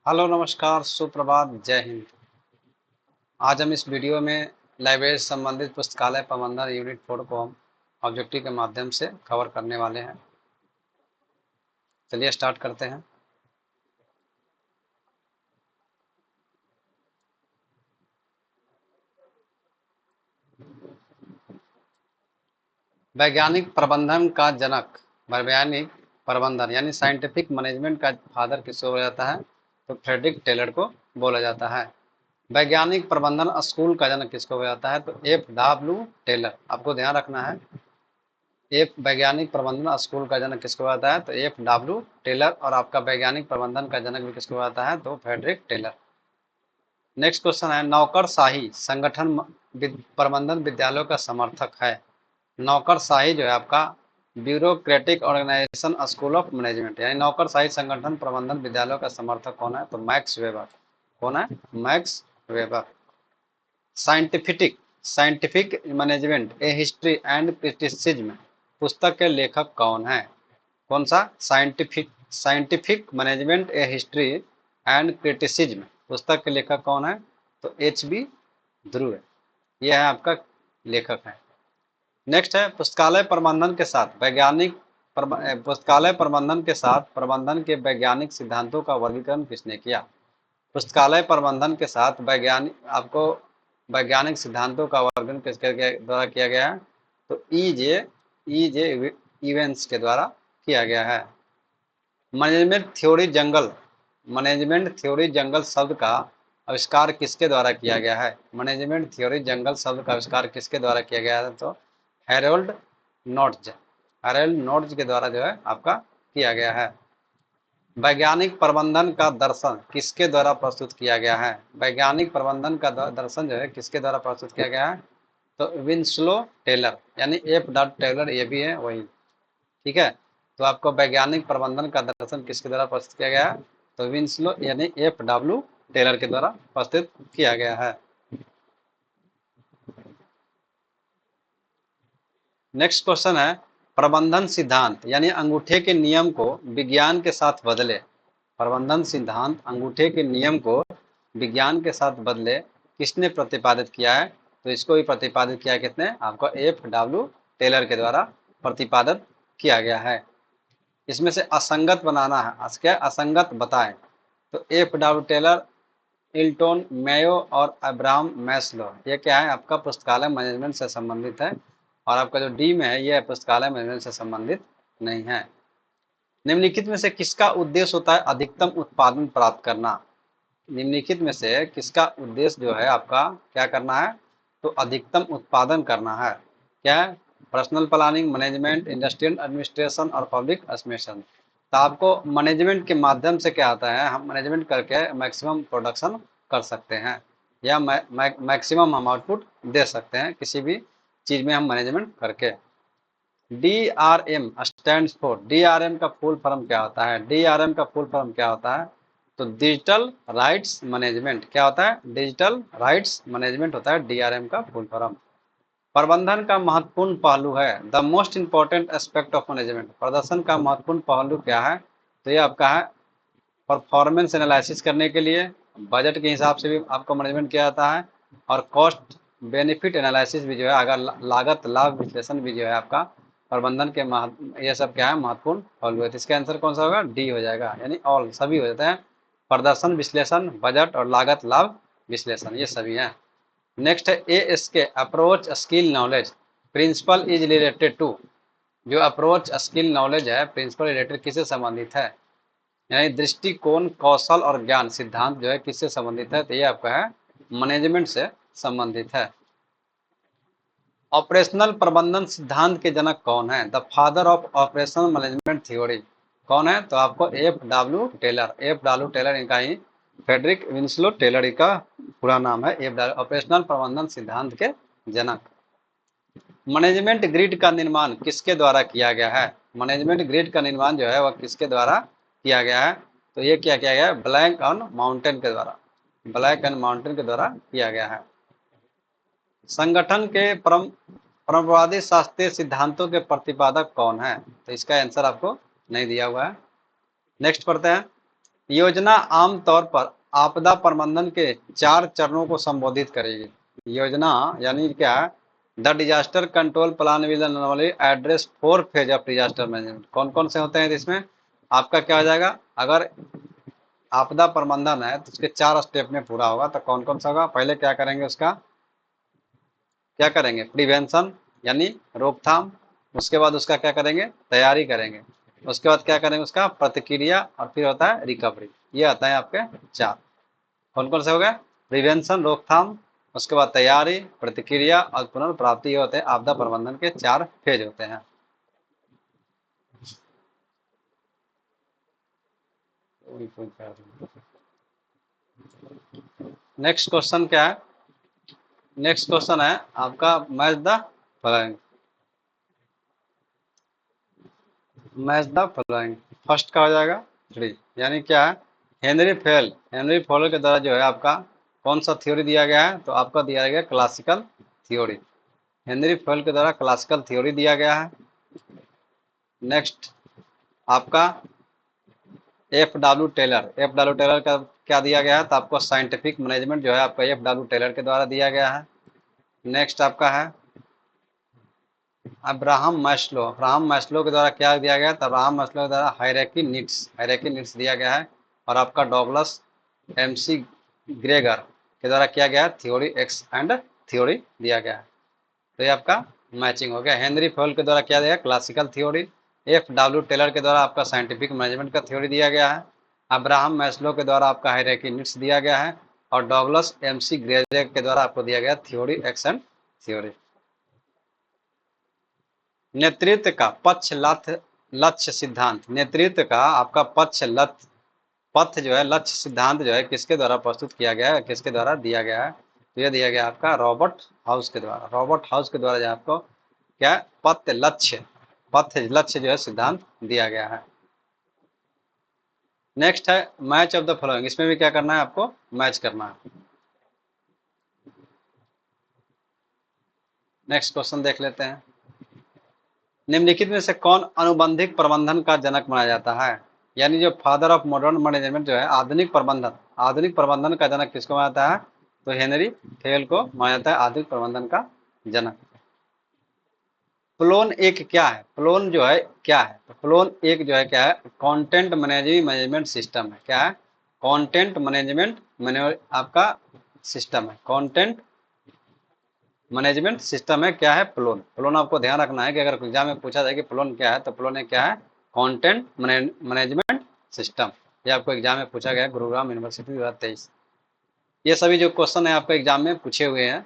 Hello नमस्कार सुप्रभात जय हिंद। आज हम इस वीडियो में लाइब्रेरी से संबंधित पुस्तकालय प्रबंधन यूनिट 4 को हम ऑब्जेक्टिव के माध्यम से कवर करने वाले हैं। चलिए स्टार्ट करते हैं। वैज्ञानिक प्रबंधन का जनक, वैज्ञानिक प्रबंधन यानी साइंटिफिक मैनेजमेंट का फादर किसको बोला जाता है? तो फ्रेडरिक टेलर को बोला जाता है। वैज्ञानिक प्रबंधन स्कूल का जनक किसको बोला जाता है? तो F.W. टेलर। आपको ध्यान रखना है, एक वैज्ञानिक प्रबंधन स्कूल का जनक किसको आता है? तो F.W. टेलर। और आपका वैज्ञानिक प्रबंधन का जनक भी किसको आता है? तो फ्रेडरिक टेलर। नेक्स्ट क्वेश्चन है, नौकरशाही संगठन प्रबंधन विद्यालयों का समर्थक है। नौकरशाही जो है आपका bureaucratic organisation school of management, यानी नौकरशाही संगठन प्रबंधन विद्यालयों का समर्थक कौन है? तो मैक्स वेबर। कौन है? Max weber. Scientific management A history and criticism पुस्तक के लेखक कौन है? कौन सा? Scientific management A history and criticism पुस्तक के लेखक कौन है? तो H.B. ध्रुव। यह है आपका लेखक है। नेक्स्ट है, पुस्तकालय प्रबंधन के साथ पुस्तकालय प्रबंधन के साथ प्रबंधन के वैज्ञानिक सिद्धांतों का वर्गीकरण किसने किया? पुस्तकालय प्रबंधन के साथ वैज्ञानिक सिद्धांतों का वर्णन किसके द्वारा किया गया है? तो ई जे इवेंट्स के द्वारा किया गया है। मैनेजमेंट थ्योरी जंगल शब्द का आविष्कार किसके द्वारा किया गया है? मैनेजमेंट थ्योरी जंगल शब्द का आविष्कार किसके द्वारा किया गया है? तो हैरोल्ड नोट्स के द्वारा जो है आपका किया गया है। वैज्ञानिक प्रबंधन का दर्शन किसके द्वारा प्रस्तुत किया गया है? वैज्ञानिक प्रबंधन का दर्शन जो है किसके द्वारा प्रस्तुत किया गया है? तो विंस्लो टेलर, यानी F.W. टेलर, ये भी है वही। ठीक है, तो आपको वैज्ञानिक प्रबंधन का दर्शन किसके द्वारा प्रस्तुत किया गया है? तो विंस्लो यानी F.W. टेलर के द्वारा प्रस्तुत किया गया है। नेक्स्ट क्वेश्चन है, प्रबंधन सिद्धांत यानी अंगूठे के नियम को विज्ञान के साथ बदले। प्रबंधन सिद्धांत अंगूठे के नियम को विज्ञान के साथ बदले किसने प्रतिपादित किया है? तो इसको भी प्रतिपादित किया किसने? आपको F.W. टेलर के द्वारा प्रतिपादित किया गया है। इसमें से असंगत बनाना है, क्या असंगत बताएं। तो F.W. टेलर, इल्टन मेयो और अब्राहम मैस्लो, ये क्या है? आपका पुस्तकालय मैनेजमेंट से संबंधित है। और आपका जो डी में है ये पुस्तकालय मैनेजमेंट से संबंधित नहीं है। निम्नलिखित में से किसका उद्देश्य होता है अधिकतम उत्पादन प्राप्त करना? निम्नलिखित में से किसका उद्देश्य जो है आपका क्या करना है? तो अधिकतम उत्पादन करना है। क्या है? Personal planning, management, industrial administration और पब्लिक एडमिनिस्ट्रेशन। तो आपको मैनेजमेंट के माध्यम से क्या आता है? हम मैनेजमेंट करके मैक्सिमम प्रोडक्शन कर सकते हैं या मैक्सिमम हम आउटपुट दे सकते हैं किसी भी चीज में हम मैनेजमेंट करके। DRM स्टैंड फॉर, DRM का फुल फॉर्म क्या होता है? DRM का फुल फॉर्म क्या होता है? तो डिजिटल राइट्स मैनेजमेंट। क्या होता है? डिजिटल राइट्स मैनेजमेंट होता है DRM का फुल फॉर्म। प्रबंधन का महत्वपूर्ण पहलू है, the most important aspect of management. प्रदर्शन का महत्वपूर्ण पहलू क्या है? तो ये आपका है परफॉर्मेंस एनालिसिस करने के लिए, बजट के हिसाब से भी आपको मैनेजमेंट किया जाता है, और कॉस्ट बेनिफिट एनालिसिस भी जो है, अगर लागत लाभ विश्लेषण भी जो है आपका प्रबंधन के ये सब क्या है? महत्वपूर्ण पहलू है। तो इसका आंसर कौन सा होगा? डी हो जाएगा, यानी ऑल सभी हो जाते हैं। प्रदर्शन विश्लेषण, बजट और लागत लाभ विश्लेषण, ये सभी हैं। नेक्स्ट है ASK approach skill knowledge principle is related to. जो अप्रोच स्किल नॉलेज है प्रिंसिपल रिलेटेड किससे संबंधित है? यानी दृष्टिकोण, कौशल और ज्ञान सिद्धांत जो है किससे संबंधित है? तो ये आपका है मैनेजमेंट से संबंधित है। ऑपरेशनल प्रबंधन सिद्धांत के जनक कौन है? The father of operational management theory कौन है? तो आपको F.W. टेलर। F.W. टेलर इनका ही फ्रेडरिक विंस्लो टेलर का पूरा नाम है। ऑपरेशनल प्रबंधन सिद्धांत के जनक। मैनेजमेंट ग्रिड का निर्माण किसके द्वारा किया गया है? मैनेजमेंट ग्रिड का निर्माण जो है वह किसके द्वारा किया गया है? तो ये क्या किया गया है? ब्लैक एंड माउंटेन के द्वारा, ब्लैक एंड माउंटेन के द्वारा किया गया है। संगठन के परंपरावादी शास्त्रीय सिद्धांतों के प्रतिपादक कौन है? तो इसका आंसर आपको नहीं दिया हुआ है। नेक्स्ट पढ़ते हैं, योजना आमतौर पर आपदा प्रबंधन के 4 चरणों को संबोधित करेगी। योजना यानी क्या है? The disaster control plan will normally address 4 phase of disaster management. कौन कौन से होते हैं इसमें? आपका क्या हो जाएगा? अगर आपदा प्रबंधन है तो उसके 4 स्टेप में पूरा होगा, तो कौन कौन सा होगा? पहले क्या करेंगे? उसका क्या करेंगे? प्रिवेंशन यानी रोकथाम। उसके बाद उसका क्या करेंगे? तैयारी करेंगे। उसके बाद क्या करेंगे? उसका प्रतिक्रिया, और फिर होता है रिकवरी। ये आता है आपके 4। कौन कौन से हो गए? प्रिवेंशन, रोकथाम, उसके बाद तैयारी, प्रतिक्रिया और पुनर्प्राप्ति। ये होते हैं आपदा प्रबंधन के 4 फेज होते हैं। नेक्स्ट क्वेश्चन क्या है? नेक्स्ट क्वेश्चन है आपका match the following. Match the following first का हो जाएगा 3, यानी क्या है? हेनरी फेल के द्वारा जो है आपका कौन सा थ्योरी दिया गया है? तो आपका दिया गया क्लासिकल थ्योरी। हेनरी फेल के द्वारा क्लासिकल थ्योरी दिया गया है। नेक्स्ट आपका एफ डब्ल्यू टेलर का क्या दिया गया है? तो आपको साइंटिफिक मैनेजमेंट जो है आपका एफ डब्ल्यू टेलर के द्वारा दिया गया है। नेक्स्ट आपका है अब्राहम मैस्लो के द्वारा क्या दिया गया? तो अब्राहम मैस्लो के द्वारा हायरार्की नीड्स दिया गया है। और आपका डॉगलस एमसी ग्रेगर के द्वारा किया गया है थ्योरी एक्स एंड थ्योरी दिया गया है। तो ये आपका मैचिंग हो गया। हेनरी फेल के द्वारा क्या दिया? Classical theory. F W Taylor के द्वारा आपका साइंटिफिक मैनेजमेंट का थ्योरी दिया गया है। अब्राहम मैस्लो के द्वारा आपका हायरार्की नीड्स दिया गया है। और डॉगलस एमसी ग्रेगर के द्वारा आपको दिया गया थ्योरी एक्स एंड थ्योरी। नेतृत्व का पक्ष लक्ष्य सिद्धांत। नेतृत्व का आपका पथ जो है, लक्ष्य सिद्धांत जो है किसके द्वारा प्रस्तुत किया गया है? किसके द्वारा दिया गया है? तो यह दिया गया आपका रॉबर्ट हाउस के द्वारा। रॉबर्ट हाउस के द्वारा जो आपको क्या पथ लक्ष्य जो है सिद्धांत दिया गया है। नेक्स्ट है मैच ऑफ द फॉलोइंग। इसमें भी क्या करना है? आपको मैच करना है। नेक्स्ट क्वेश्चन देख लेते हैं। निम्नलिखित में से कौन अनुबंधिक प्रबंधन का जनक माना जाता है? यानी जो फादर ऑफ मॉडर्न मैनेजमेंट जो है, आधुनिक प्रबंधन का जनक किसको माना जाता है? तो हेनरी फेल को माना जाता है आधुनिक प्रबंधन का जनक। प्लोन एक क्या है? प्लोन जो है क्या है? तो प्लोन एक जो है क्या है? कंटेंट मैनेजमेंट सिस्टम है। क्या है? कंटेंट मैनेजमेंट आपका सिस्टम है। कंटेंट मैनेजमेंट सिस्टम है। क्या है? प्लोन आपको ध्यान रखना है कि अगर एग्जाम में पूछा जाए कि प्लोन क्या है, तो प्लोन एक क्या है? Content management system. ये आपको एग्जाम में पूछा गया, गुरुग्राम यूनिवर्सिटी 2023। ये सभी जो क्वेश्चन है आपको एग्जाम में पूछे हुए हैं।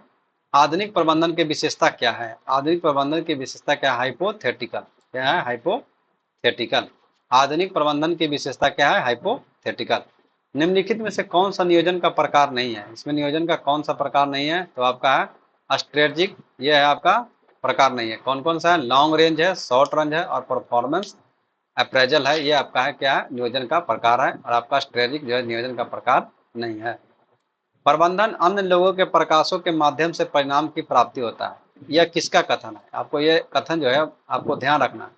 आधुनिक प्रबंधन की विशेषता क्या है? आधुनिक प्रबंधन की विशेषता क्या है? हाइपोथेटिकल। क्या है? हाइपोथेटिकल। आधुनिक प्रबंधन की विशेषता क्या है? हाइपोथेटिकल। निम्नलिखित में से कौन सा नियोजन का प्रकार नहीं है? इसमें नियोजन का कौन सा प्रकार नहीं है? तो आपका है स्ट्रेटजिक। ये है आपका प्रकार नहीं है। कौन कौन सा है? लॉन्ग रेंज है, शॉर्ट रेंज है और परफॉर्मेंस अप्रेजल है। ये आपका है क्या? नियोजन का प्रकार है। और आपका स्ट्रेटजिक जो है नियोजन का प्रकार नहीं है। प्रबंधन अन्य लोगों के प्रकाशों के माध्यम से परिणाम की प्राप्ति होता है। यह किसका कथन है? आपको ये कथन जो है आपको ध्यान रखना है।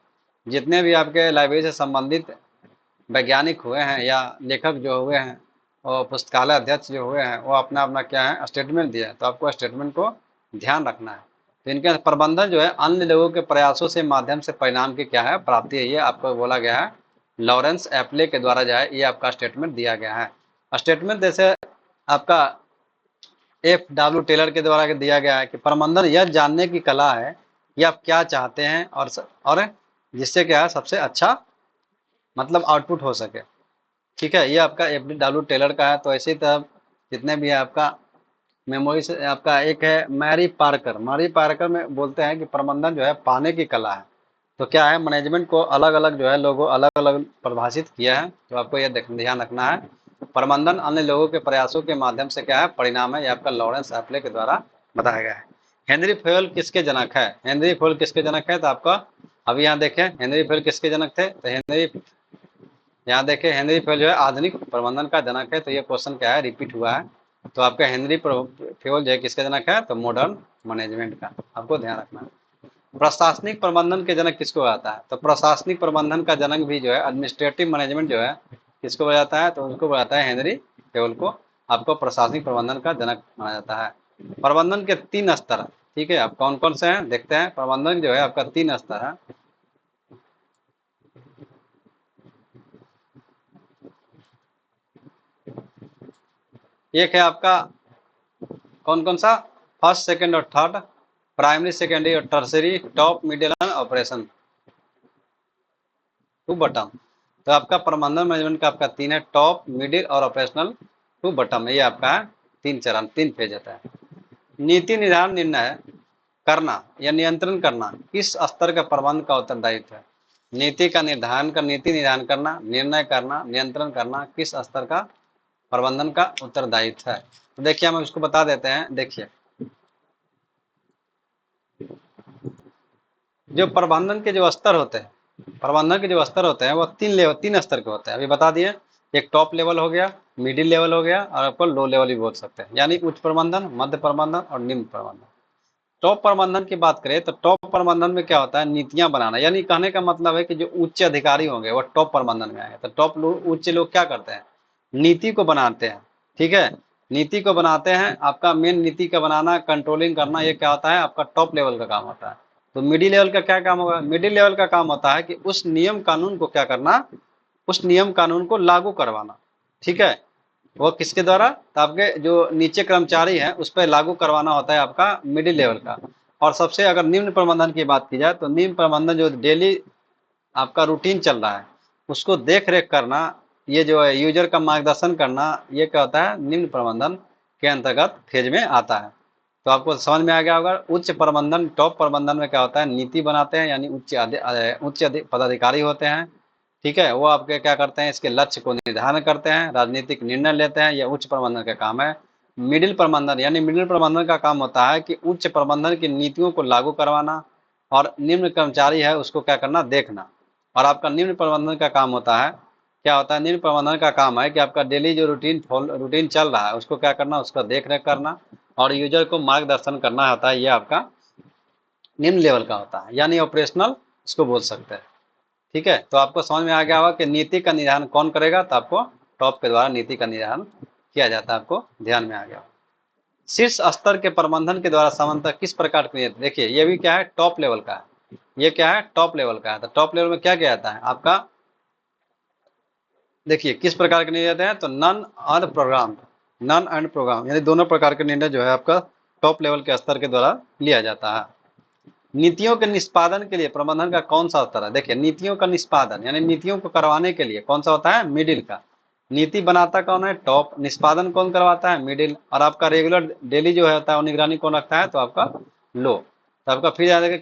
जितने भी आपके लाइब्रेरी से संबंधित वैज्ञानिक हुए हैं या लेखक जो हुए हैं और पुस्तकालय अध्यक्ष जो हुए हैं, वो अपना अपना क्या है? स्टेटमेंट दिया है। तो आपको स्टेटमेंट को ध्यान रखना है। तो इनके प्रबंधन जो है अन्य लोगों के प्रयासों से माध्यम से परिणाम की क्या है? प्राप्ति है। ये आपको बोला गया है लॉरेंस एप्ले के द्वारा जो है ये आपका स्टेटमेंट दिया गया है। स्टेटमेंट जैसे आपका एफ डब्ल्यू टेलर के द्वारा दिया गया है कि प्रबंधन यह जानने की कला है कि आप क्या चाहते हैं और जिससे क्या है सबसे अच्छा मतलब आउटपुट हो सके। ठीक है, ये आपका एफ डब्ल्यू टेलर का है। तो ऐसे ही तरह जितने भी है आपका मेमोरी से आपका एक है मैरी पार्कर में बोलते हैं कि प्रबंधन जो है पाने की कला है। तो क्या है? मैनेजमेंट को अलग अलग जो है लोगों अलग अलग परिभाषित किया है। तो आपको यह ध्यान रखना है। प्रबंधन अन्य लोगों के प्रयासों के माध्यम से क्या है? परिणाम है। ये आपका लॉरेंस एप्ले के द्वारा बताया गया है। हेनरी फेल किसके जनक है? हेनरी फेल किसके जनक है? तो आपका अभी यहाँ देखें हेनरी फेल किसके जनक थे? तो यहाँ देखें हेनरी फेल जो है आधुनिक प्रबंधन का जनक है। तो ये क्वेश्चन क्या है? रिपीट हुआ है। तो आपका हेनरी फेल जो है किसका जनक है? तो मॉडर्न मैनेजमेंट का। आपको ध्यान रखना है। प्रशासनिक प्रबंधन के जनक किसको आता है? तो प्रशासनिक प्रबंधन का जनक भी जो है एडमिनिस्ट्रेटिव मैनेजमेंट जो है किसको बोला जाता है? तो उनको बोला जाता है हेनरी फेवल को। आपको प्रशासनिक प्रबंधन का जनक माना जाता है। प्रबंधन के 3 स्तर, ठीक है, आप कौन कौन से हैं देखते हैं। प्रबंधन जो है आपका 3 स्तर है। एक है आपका कौन कौन सा? फर्स्ट, सेकंड और थर्ड, प्राइमरी, सेकेंडरी और tertiary, top, middle and operation, to bottom. तो आपका प्रबंधन मैनेजमेंट का आपका 3 है, टॉप, मिडिल और ऑपरेशनल टू बटम। ये आपका है 3 चरण, 3 फेज होता है। नीति निर्धारण निर्णय करना या नियंत्रण करना किस स्तर के प्रबंध का उत्तरदायित्व है? नीति का निर्धारण कर नीति निर्धारण करना, निर्णय करना, नियंत्रण करना किस स्तर का प्रबंधन का उत्तरदायित्व है? तो देखिए हम इसको बता देते हैं। देखिए जो प्रबंधन के जो स्तर होते हैं, प्रबंधन के जो स्तर होते हैं वो 3 स्तर के होते हैं। अभी बता दिए, एक टॉप लेवल हो गया, मिडिल लेवल हो गया और आपको लो लेवल भी बोल सकते हैं, यानी उच्च प्रबंधन, मध्य प्रबंधन और निम्न प्रबंधन। टॉप प्रबंधन की बात करें तो टॉप प्रबंधन में क्या होता है? नीतियां बनाना, यानी कहने का मतलब है कि जो उच्च अधिकारी होंगे वो टॉप प्रबंधन में आएंगे। तो टॉप लोग, उच्च लोग क्या करते हैं? नीति को बनाते हैं, ठीक है, नीति को बनाते हैं। आपका मेन नीति का बनाना, कंट्रोलिंग करना, ये क्या होता है? आपका टॉप लेवल का काम होता है। तो मिडिल लेवल का क्या काम होगा? मिडिल लेवल का काम होता है कि उस नियम कानून को क्या करना? उस नियम कानून को लागू करवाना, ठीक है। वो किसके द्वारा? तो आपके जो नीचे कर्मचारी हैं उस पर लागू करवाना होता है आपका मिडिल लेवल का। और सबसे अगर निम्न प्रबंधन की बात की जाए तो निम्न प्रबंधन जो डेली आपका रूटीन चल रहा है उसको देख रेख करना, ये जो है यूजर का मार्गदर्शन करना, ये क्या होता है? निम्न प्रबंधन के अंतर्गत फेज में आता है। तो आपको समझ में आ गया होगा। उच्च प्रबंधन, टॉप प्रबंधन में क्या होता है? नीति बनाते हैं, यानी उच्च पदाधिकारी होते हैं, ठीक है। वो आपके क्या करते हैं? इसके लक्ष्य को निर्धारण करते हैं, राजनीतिक निर्णय लेते हैं, यह उच्च प्रबंधन का काम है। मिडिल प्रबंधन, यानी मिडिल प्रबंधन का काम होता है कि उच्च प्रबंधन की नीतियों को लागू करवाना और निम्न कर्मचारी है उसको क्या करना? देखना। और आपका निम्न प्रबंधन का काम होता है, क्या होता है? निम्न प्रबंधन का काम है कि आपका डेली जो रूटीन चल रहा है उसको क्या करना? उसका देख रेख करना और यूजर को मार्गदर्शन करना होता है। ये आपका निम्न लेवल का होता है, यानी ऑपरेशनल इसको बोल सकते हैं, ठीक है। तो आपको समझ में आ गया होगा कि नीति का निर्धारण कौन करेगा? तो आपको टॉप के द्वारा नीति का निर्धारण किया जाता है, आपको ध्यान में आ गया। शीर्ष स्तर के प्रबंधन के द्वारा सामान्यतः किस प्रकार के? देखिए ये भी क्या है? टॉप लेवल का है। ये क्या है? टॉप लेवल का है। तो टॉप लेवल में क्या किया जाता है आपका? देखिए किस प्रकार के निर्णय जाते हैं? तो नन और प्रोग्राम, नन एंड प्रोग्राम, यानी दोनों प्रकार के निर्णय जो है आपका टॉप लेवल के स्तर के द्वारा लिया जाता है। नीतियों के निष्पादन के लिए प्रबंधन का कौन सा स्तर है? देखिए नीतियों का निष्पादन, यानी नीतियों को करवाने के लिए कौन सा होता है? मिडिल का। नीति बनाता कौन है? टॉप। निष्पादन कौन करवाता है? मिडिल। और आपका रेगुलर डेली जो है होता है वो निगरानी कौन रखता है? तो आपका लो। तो आपका फिर याद है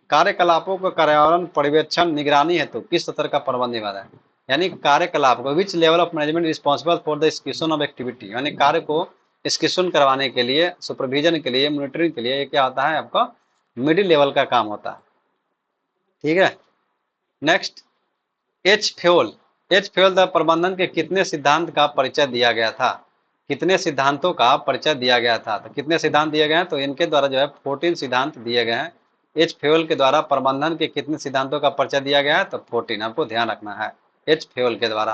कार्यकलापों का कार्यान्वयन, पर्यवेक्षण, निगरानी है तो किस स्तर का प्रबंध निभा रहा है? यानी कार्यकलाप को, which level of management responsible for the execution of activity, यानी कार्य को एक्सक्यूशन करवाने के लिए, सुपरविजन के लिए, मॉनिटरिंग के लिए, ये क्या होता है आपका? मिडिल लेवल का काम होता है, ठीक है। Next, H Fayol. H Fayol the प्रबंधन के कितने सिद्धांत का परिचय दिया गया था? कितने सिद्धांतों का परिचय दिया गया था? तो कितने सिद्धांत दिए गए हैं? तो इनके द्वारा जो है 14 सिद्धांत दिए गए हैं। एच फ्योल के द्वारा प्रबंधन के कितने सिद्धांतों का परिचय दिया गया है? तो 14, आपको ध्यान रखना है। एच फ्योल के द्वारा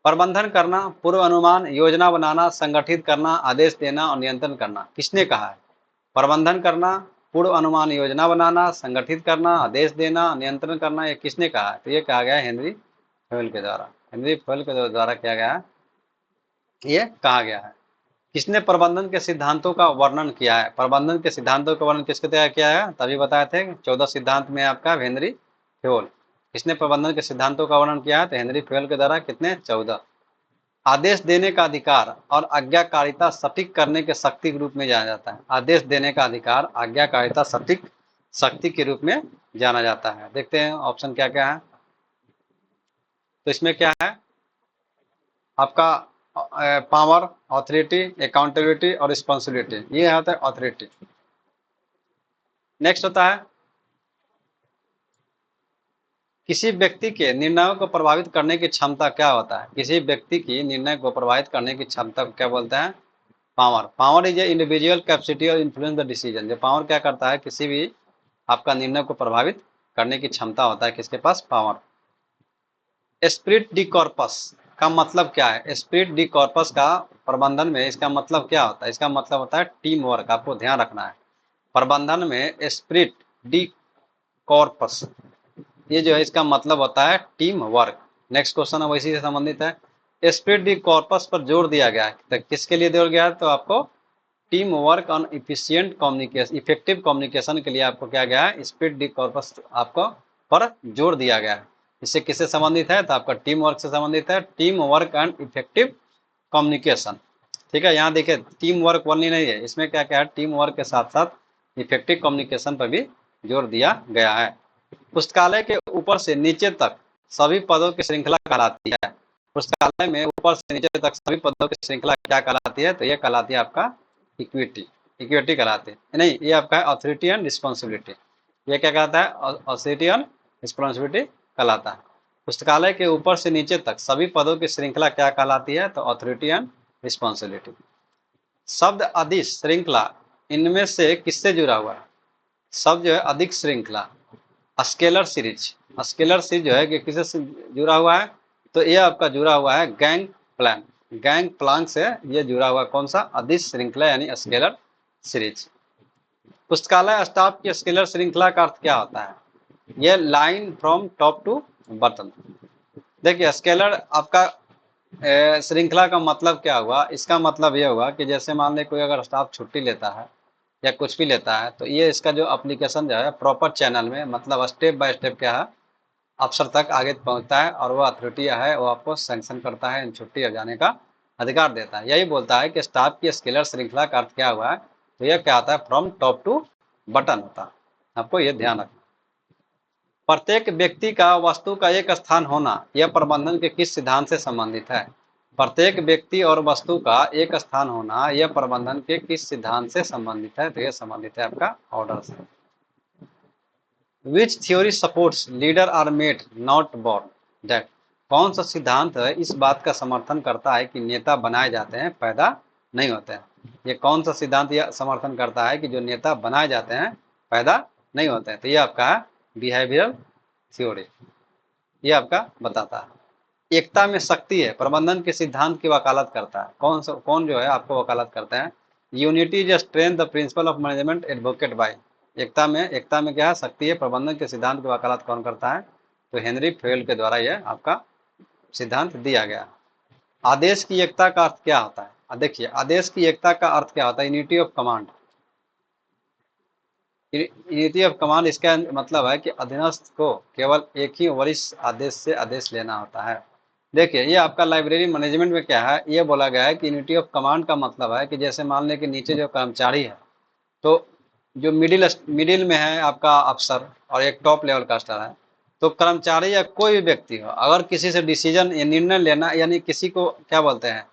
प्रबंधन करना, पूर्व अनुमान, योजना बनाना, संगठित करना, आदेश देना और नियंत्रण करना किसने कहा है? प्रबंधन करना, पूर्व अनुमान, योजना बनाना, संगठित करना, आदेश देना, नियंत्रण करना, ये किसने कहा है? तो ये कहा गया है हेनरी फेवल के द्वारा। हेनरी फेवल के द्वारा किया गया है, ये कहा गया है। किसने प्रबंधन के सिद्धांतों का वर्णन किया है? प्रबंधन के सिद्धांतों का वर्णन किसके द्वारा किया है? तभी बताए थे 14 सिद्धांत में आपका हेनरी फेवल। किसने प्रबंधन के सिद्धांतों का वर्णन किया है? तो हेनरी फेवल के द्वारा। कितने? 14। आदेश देने का अधिकार और आज्ञाकारिता सटीक करने के शक्ति के रूप में जाना जाता है। आदेश देने का अधिकार, आज्ञाकारिता सटीक शक्ति के रूप में जाना जाता है। देखते हैं ऑप्शन क्या क्या है। तो इसमें क्या है आपका? पावर, ऑथोरिटी, अकाउंटेबिलिटी और रिस्पॉन्सिबिलिटी। ये होता है ऑथोरिटी। नेक्स्ट होता है किसी व्यक्ति के निर्णयों को प्रभावित करने की क्षमता क्या होता है? किसी व्यक्ति की निर्णय को प्रभावित करने की क्षमता को क्या बोलते हैं? Power. Power is a individual capacity और इन्फ्लुएंस द डिसीजन। जो पावर क्या करता है? किसी भी आपका निर्णय को प्रभावित करने की क्षमता होता है किसके पास? पावर। एस्पिरिट डी कॉर्पस का मतलब क्या है? एस्पिरिट डी कॉर्पस का प्रबंधन में इसका मतलब क्या होता है? इसका मतलब होता है टीम वर्क। आपको ध्यान रखना है, प्रबंधन में एस्पिरिट डी कॉर्पस, ये जो है इसका मतलब होता है टीम वर्क। नेक्स्ट क्वेश्चन अब इसी से संबंधित है। एस्पिरिट डी कॉर्पस पर जोर दिया गया है, तो किसके लिए जोर गया है? तो आपको team work on efficient communication, effective communication के लिए आपको क्या गया है? स्पिरिट डी कॉर्पस आपको पर जोर दिया गया है। इससे किससे संबंधित है? तो आपका टीम वर्क से संबंधित है, team work and effective communication. ठीक है, यहाँ देखिए टीम वर्क ओनली नहीं है, इसमें क्या क्या है? टीम वर्क के साथ साथ इफेक्टिव कम्युनिकेशन पर भी जोर दिया गया है। पुस्तकालय के ऊपर से नीचे तक सभी पदों की श्रृंखला कहलाती है। पुस्तकालय में ऊपर से नीचे तक सभी पदों की श्रृंखला क्या कहलाती है? तो ये कहलाती है आपका इक्विटी। इक्विटी कहलाती है नहीं, ये आपका है अथॉरिटी एंड रिस्पॉन्सिबिलिटी। ये क्या कहता है? अथॉरिटी एंड रिस्पॉन्सिबिलिटी कहलाता है। पुस्तकालय के ऊपर से नीचे तक सभी पदों की श्रृंखला क्या कहलाती है? तो अथॉरिटी एंड रिस्पॉन्सिबिलिटी। शब्द अधिश श्रृंखला इनमें से किससे जुड़ा हुआ है? शब्द जो है अधिक श्रृंखला, स्केलर सीरीज। स्केलर सीरीज जो है कि किससे जुड़ा हुआ है? तो ये आपका जुड़ा हुआ है गैंग प्लान। गैंग प्लान से ये जुड़ा हुआ कौन सा? अधिश श्रृंखला यानी स्केलर सीरीज। पुस्तकालय स्टाफ की स्केलर श्रृंखला का अर्थ क्या होता है? ये line from top to bottom. देखिए स्केलर आपका श्रृंखला का मतलब क्या हुआ? इसका मतलब ये हुआ कि जैसे मान ले कोई अगर स्टाफ छुट्टी लेता है या कुछ भी लेता है, तो ये इसका जो एप्लीकेशन जो है प्रॉपर चैनल में, मतलब स्टेप बाय स्टेप क्या है, अफसर तक आगे पहुंचता है और वो अथॉरिटी है वो आपको सैंक्शन करता है, छुट्टी हो जाने का अधिकार देता है। यही बोलता है कि स्टाफ की स्केलर श्रृंखला का अर्थ क्या हुआ है? तो यह क्या आता है? फ्रॉम टॉप टू बटन होता है। आपको ये ध्यान रखना। प्रत्येक व्यक्ति का वस्तु का एक स्थान होना यह प्रबंधन के किस सिद्धांत से संबंधित है? प्रत्येक व्यक्ति और वस्तु का एक स्थान होना यह प्रबंधन के किस सिद्धांत से संबंधित है? तो यह संबंधित है आपका ऑर्डर से। Which theory supports leader are made not born that? कौन सा सिद्धांत है इस बात का समर्थन करता है कि नेता बनाए जाते हैं, पैदा नहीं होते हैं? ये कौन सा सिद्धांत यह समर्थन करता है कि जो नेता बनाए जाते हैं पैदा नहीं होते हैं? तो ये आपका है बिहेवियरल थ्योरी। ये आपका बताता है। एकता में शक्ति है प्रबंधन के सिद्धांत की वकालत करता है। कौन जो है आपको वकालत करते हैं? Unity is strength the principle of management advocate by. एकता में क्या है? शक्ति है। प्रबंधन के सिद्धांत की वकालत कौन करता है? तो हेनरी फेल के द्वारा यह आपका सिद्धांत दिया गया। आदेश की एकता का अर्थ क्या होता है? देखिए आदेश की एकता का अर्थ क्या होता है? Unity of command. Unity of command इसका मतलब है कि अधीनस्थ को केवल एक ही वरिष्ठ आदेश से आदेश लेना होता है। देखिए ये आपका लाइब्रेरी मैनेजमेंट में क्या है, ये बोला गया है कि यूनिटी ऑफ कमांड का मतलब है कि जैसे मान लें कि नीचे जो कर्मचारी है, तो जो मिडिल में है आपका अफसर और एक टॉप लेवल का स्टार है, तो कर्मचारी या कोई भी व्यक्ति हो अगर किसी से डिसीजन या निर्णय लेना, यानी किसी को क्या बोलते हैं,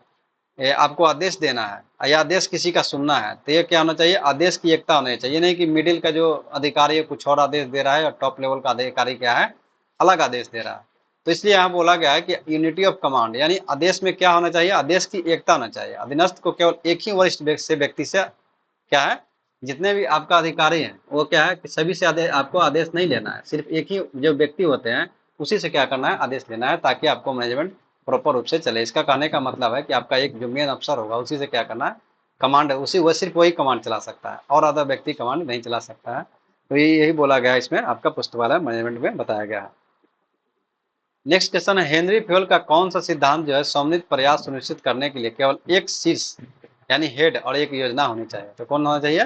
आपको आदेश देना है या आदेश किसी का सुनना है, तो ये क्या होना चाहिए? आदेश की एकता होनी चाहिए। नहीं कि मिडिल का जो अधिकारी है कुछ और आदेश दे रहा है और टॉप लेवल का अधिकारी क्या है, अलग आदेश दे रहा है। तो इसलिए यहाँ बोला गया है कि यूनिटी ऑफ कमांड, यानी आदेश में क्या होना चाहिए? आदेश की एकता होना चाहिए। अधीनस्थ को केवल एक ही वरिष्ठ व्यक्ति से क्या है, जितने भी आपका अधिकारी हैं वो क्या है कि सभी से आपको आदेश नहीं लेना है, सिर्फ एक ही जो व्यक्ति होते हैं उसी से क्या करना है? आदेश लेना है, ताकि आपको मैनेजमेंट प्रॉपर रूप से चले। इसका कहने का मतलब है कि आपका एक जो मेन अफसर होगा उसी से क्या करना है? कमांड है, उसी वो सिर्फ वही कमांड चला सकता है और अदर व्यक्ति कमांड नहीं चला सकता है। तो यही बोला गया है, इसमें आपका पुस्तकालय मैनेजमेंट में बताया गया है। नेक्स्ट क्वेश्चन है, हेनरी फ्यूल का कौन सा सिद्धांत जो है सम्मिलित प्रयास सुनिश्चित करने के लिए केवल एक शीर्ष यानी हेड और एक योजना होनी चाहिए? तो कौन होना चाहिए?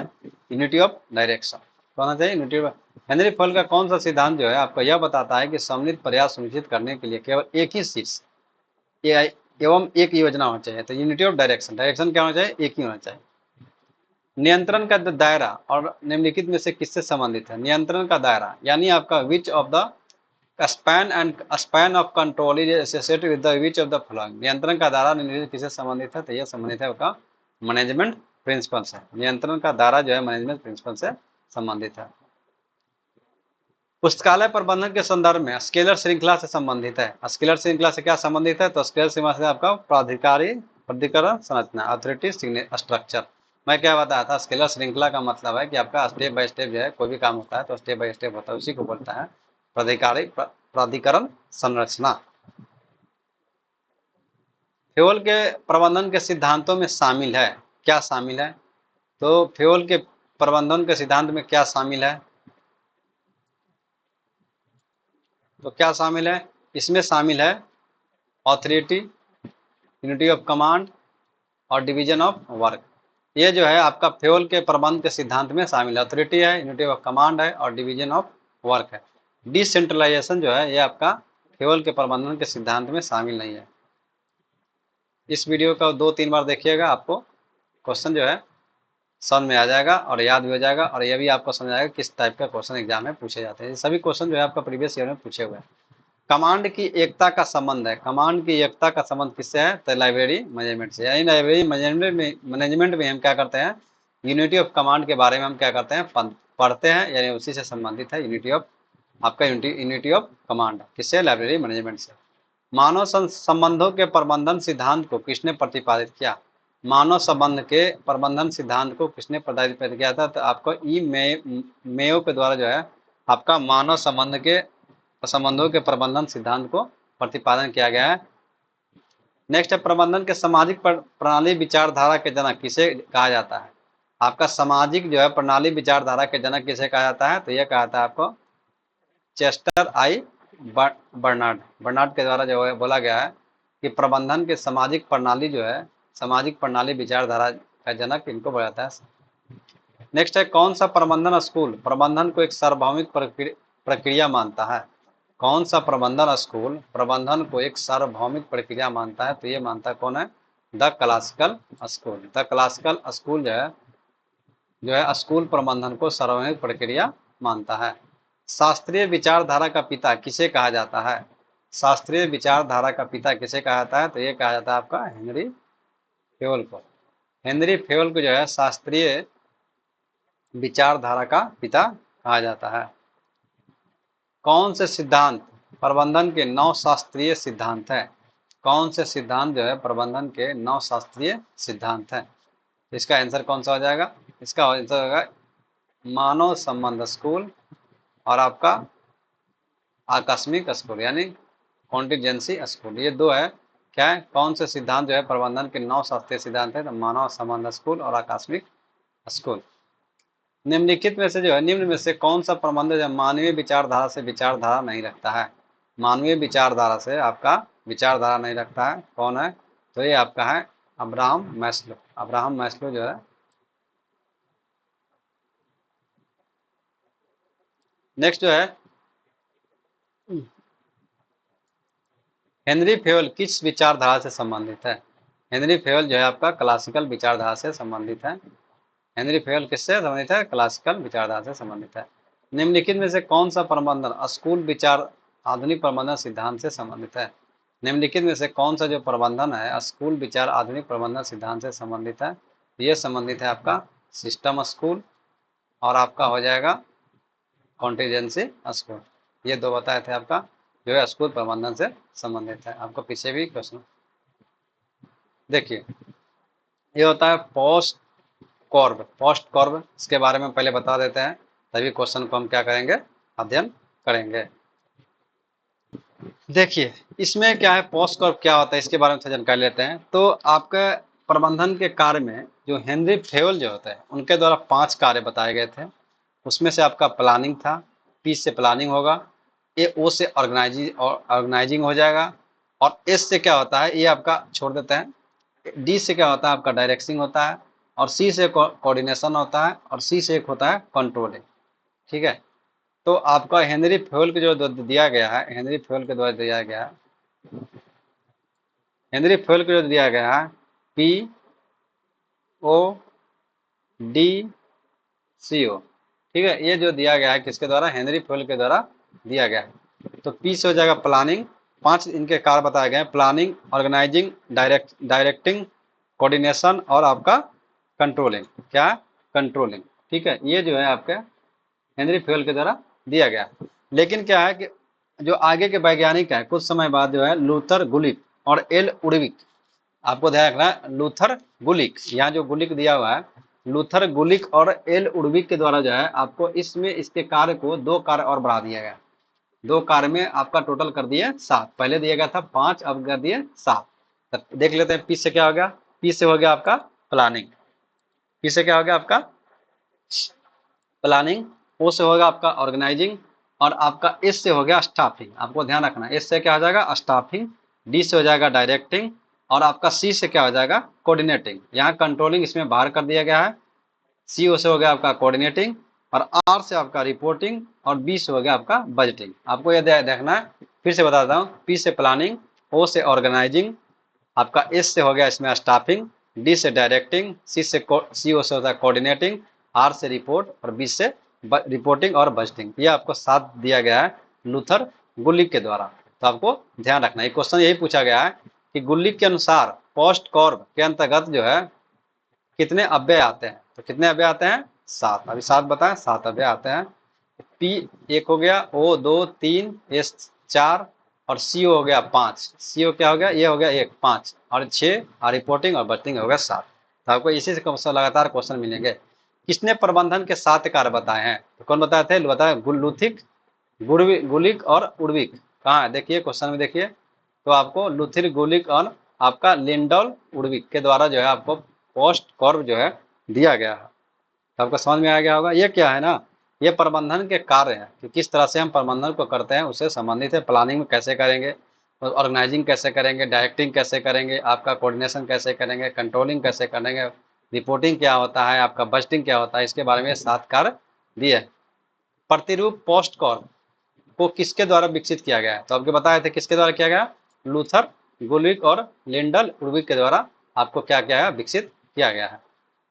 Unity of direction. कौन होना चाहिए? Unity of. हेनरी फ्यूल का कौन सा सिद्धांत जो है आपको यह बताता है कि सम्मिलित प्रयास सुनिश्चित करने के लिए केवल एक ही शीर्ष एवं एक योजना होना चाहिए? तो यूनिटी ऑफ डायरेक्शन। डायरेक्शन क्या होना चाहिए? एक ही होना चाहिए। नियंत्रण का दायरा और निम्नलिखित में से किससे संबंधित है? नियंत्रण का दायरा यानी आपका which of the span of control is associated with the which of the following. नियंत्रण का दायरा निम्नलिखित किससे संबंधित है? तो यह संबंधित है आपका मैनेजमेंट प्रिंसिपल से। नियंत्रण का दायरा जो है मैनेजमेंट प्रिंसिपल से संबंधित है। पुस्तकालय प्रबंधन के संदर्भ में स्केलर श्रृंखला से संबंधित है। स्केलर श्रृंखला से क्या संबंधित है? तो स्केलर श्रृंखला से आपका प्राधिकरण संरचना, अथॉरिटी स्ट्रक्चर। मैं क्या बताया था? स्केलर श्रृंखला का मतलब है कि आपका स्टेप बाय स्टेप जो है कोई भी काम होता है तो स्टेप बाय स्टेप होता है, उसी को बोलता है प्राधिकरण संरचना। फ्यूल के प्रबंधन के सिद्धांतों में शामिल है, क्या शामिल है? तो फ्यूल के प्रबंधन के सिद्धांत में क्या शामिल है? तो क्या शामिल है? इसमें शामिल है ऑथोरिटी, यूनिटी ऑफ कमांड और डिवीजन ऑफ वर्क। ये जो है आपका फ्यूल के प्रबंध के सिद्धांत में शामिल है। अथॉरिटी है, यूनिटी ऑफ कमांड है और डिवीजन ऑफ वर्क है। डिसेंट्रलाइजेशन जो है ये आपका फ्यूल के प्रबंधन के सिद्धांत में शामिल नहीं है। इस वीडियो का 2-3 बार देखिएगा, आपको क्वेश्चन जो है समझ में आ जाएगा और याद भी हो जाएगा, और ये भी आपको समझ आएगा किस टाइप का क्वेश्चन एग्जाम में पूछे जाते हैं। सभी क्वेश्चन जो है आपका प्रीवियस ईयर में पूछे हुए हैं। कमांड की एकता का संबंध है, कमांड की एकता का संबंध किससे है? तो लाइब्रेरी मैनेजमेंट से। यानी लाइब्रेरी मैनेजमेंट में हम क्या करते हैं? यूनिटी ऑफ कमांड के बारे में हम क्या करते हैं? पढ़ते हैं, यानी उसी से संबंधित है यूनिटी ऑफ, आपका यूनिटी ऑफ कमांड किससे? लाइब्रेरी मैनेजमेंट से। मानव संबंधों के प्रबंधन सिद्धांत को किसने प्रतिपादित किया? मानव संबंध के प्रबंधन सिद्धांत को किसने प्रतिपादित किया था? तो आपको मेयो के द्वारा जो है आपका मानव संबंधों के प्रबंधन सिद्धांत को प्रतिपादन किया गया है। नेक्स्ट है, प्रबंधन के सामाजिक प्रणाली विचारधारा के जनक किसे कहा जाता है? आपका सामाजिक जो है प्रणाली विचारधारा के जनक किसे कहा जाता है? तो यह कहा जाता है आपको चेस्टर आई बर्नार्ड के द्वारा जो है बोला गया है कि प्रबंधन के सामाजिक प्रणाली जो है, सामाजिक प्रणाली विचारधारा का जनक इनको बोला जाता है। नेक्स्ट है, कौन सा प्रबंधन स्कूल प्रबंधन को एक सार्वभौमिक प्रक्रिया मानता है? कौन सा प्रबंधन स्कूल प्रबंधन को एक सार्वभौमिक प्रक्रिया मानता है? तो ये मानता कौन है? The classical school. The classical school जो है स्कूल प्रबंधन को सार्वभौमिक प्रक्रिया मानता है। शास्त्रीय विचारधारा का पिता किसे कहा जाता है? शास्त्रीय विचारधारा का पिता किसे कहा जाता है? तो ये कहा जाता है आपका हेनरी फ्योल को। हेनरी फ्योल को जो है शास्त्रीय विचारधारा का पिता कहा जाता है। कौन से सिद्धांत प्रबंधन के 9 शास्त्रीय सिद्धांत है? कौन से सिद्धांत जो है प्रबंधन के 9 शास्त्रीय सिद्धांत है? इसका आंसर कौन सा हो जाएगा? इसका आंसर होगा मानव संबंध स्कूल और आपका आकस्मिक स्कूल यानी कॉन्टिजेंसी स्कूल। ये दो है, क्या है? कौन से सिद्धांत जो है प्रबंधन के 9 शास्त्रीय सिद्धांत है? तो मानव संबंध स्कूल और आकस्मिक स्कूल। निम्नलिखित में से जो है, निम्न में से कौन सा प्रबंध जो मानवीय विचारधारा से विचारधारा नहीं रखता है? मानवीय विचारधारा से आपका विचारधारा नहीं रखता है, कौन है? तो ये आपका है अब्राहम मैस्लो। अब्राहम मैस्लो जो है। नेक्स्ट जो है, हेनरी फ्योल किस विचारधारा से संबंधित है? हेनरी फ्योल जो है आपका क्लासिकल विचारधारा से संबंधित है। हेनरी फ्योल किससे संबंधित है? क्लासिकल विचारधारा से संबंधित है। निम्नलिखित में से कौन सा प्रबंधन स्कूल विचार आधुनिक प्रबंधन सिद्धांत से संबंधित है? निम्नलिखित में से कौन सा जो प्रबंधन है स्कूल विचार आधुनिक प्रबंधन सिद्धांत से संबंधित है? ये संबंधित है आपका सिस्टम स्कूल और आपका हो जाएगा कॉन्टिजेंसी स्कूल। ये दो बताए थे आपका जो है स्कूल प्रबंधन से संबंधित है। आपको पीछे भी क्वेश्चन देखिए, ये होता है पोस्ट कॉर्ब। पोस्ट कॉर्ब इसके बारे में पहले बता देते हैं, तभी क्वेश्चन को हम क्या करेंगे? अध्ययन करेंगे। देखिए इसमें क्या है, पोस्ट कॉर्ब क्या होता है इसके बारे में जानकारी लेते हैं। तो आपके प्रबंधन के कार्य में जो हेनरी फ्योल जो होता है उनके द्वारा 5 कार्य बताए गए थे। उसमें से आपका प्लानिंग था, पी से प्लानिंग होगा, ए ओ से ऑर्गेनाइजिंग हो जाएगा, और एस से क्या होता है ये आपका छोड़ देते हैं, डी से क्या होता है आपका डायरेक्टिंग होता है, और सी से कोऑर्डिनेशन होता है, और सी से एक होता है कंट्रोलिंग। ठीक है, तो आपका हेनरी फ्योल के जो दिया गया है, हेनरी फ्योल के द्वारा दिया गया है, हेनरी फ्योल के जो दिया गया है पी ओ डी सी ओ। ठीक है, ये जो दिया गया है किसके द्वारा? हेनरी फ्योल के द्वारा दिया गया है। तो पी से हो जाएगा प्लानिंग, 5 इनके कार्य बताए गए हैं, प्लानिंग, ऑर्गेनाइजिंग, डायरेक्टिंग, कोऑर्डिनेशन और आपका कंट्रोलिंग। क्या? कंट्रोलिंग। ठीक है, ये जो है आपका हेनरी फ्योल के द्वारा दिया गया। लेकिन क्या है कि जो आगे के वैज्ञानिक है कुछ समय बाद जो है लूथर गुलिक और एल उर्विक, आपको ध्यान रखना है लूथर गुलिक, यहाँ जो गुलिक दिया हुआ है लूथर गुलिक और एल उर्विक के द्वारा जो है आपको इसमें इसके कार्य को 2 कार्य और बढ़ा दिया गया। 2 कार्य में आपका टोटल कर दिए 7, पहले दिया गया था 5, अब कर दिए 7। तो देख लेते हैं, पी से क्या हो गया, पी से हो गया आपका प्लानिंग, पी से क्या हो गया आपका प्लानिंग, ओ से होगा आपका ऑर्गेनाइजिंग, और आपका एस से हो गया स्टाफिंग। आपको ध्यान रखना है एस से क्या हो जाएगा स्टाफिंग, डी से हो जाएगा डायरेक्टिंग, और आपका सी से क्या हो जाएगा कोऑर्डिनेटिंग। यहाँ कंट्रोलिंग इसमें बाहर कर दिया गया है। सी ओ से हो गया आपका कोऑर्डिनेटिंग, और आर से आपका रिपोर्टिंग, और बी से हो गया आपका बजटिंग। आपको यह देखना है, फिर से बताता हूँ, पी से प्लानिंग, ओ से ऑर्गेनाइजिंग, आपका एस से हो गया इसमें स्टाफिंग, डी से डायरेक्टिंग, सी ओ से होता है कोऑर्डिनेटिंग, आर से रिपोर्ट, और बी से रिपोर्टिंग और बजटिंग। ये आपको साथ दिया गया है लूथर गुलिक के द्वारा। तो आपको ध्यान रखना है, क्वेश्चन यही पूछा गया है कि गुलिक के अनुसार पोस्ट कॉर्ब के अंतर्गत जो है कितने अव्यय आते हैं। तो कितने अव्यय आते हैं, 7। अभी 7 बताएं, 7 अव्यय आते हैं। पी एक हो गया, ओ 2, 3, एस 4, और सीओ हो गया 5। सीओ क्या हो गया, ये हो गया 1, 5 और 6, और रिपोर्टिंग और बजटिंग हो गया 7। तो आपको इसी से लगातार क्वेश्चन मिलेंगे। किसने प्रबंधन के 7 कार्य बताए हैं, तो कौन बताए थे, बताए लुथिक, गुलिक और उर्विक। कहाँ है, देखिए क्वेश्चन में देखिए, तो आपको लुथिर, गुलिक और आपका लिंडल उर्विक के द्वारा जो है आपको पोस्ट कर्व जो है दिया गया है। तो आपको समझ में आ गया होगा, ये क्या है ना, ये प्रबंधन के कार्य हैं कि किस तरह से हम प्रबंधन को करते हैं, उससे संबंधित है। प्लानिंग में कैसे करेंगे, ऑर्गेनाइजिंग कैसे करेंगे, डायरेक्टिंग कैसे करेंगे, आपका कोऑर्डिनेशन कैसे करेंगे, कंट्रोलिंग कैसे करेंगे, रिपोर्टिंग क्या होता है, आपका बजटिंग क्या होता है, इसके बारे में 7 कार्य दिए। प्रतिरूप पोस्ट कॉर्व को किसके द्वारा विकसित किया गया है, तो आपको बताए थे किसके द्वारा किया गया, लूथर, गुलिक और लिंडल उर्विक के द्वारा आपको क्या किया है, विकसित किया गया है।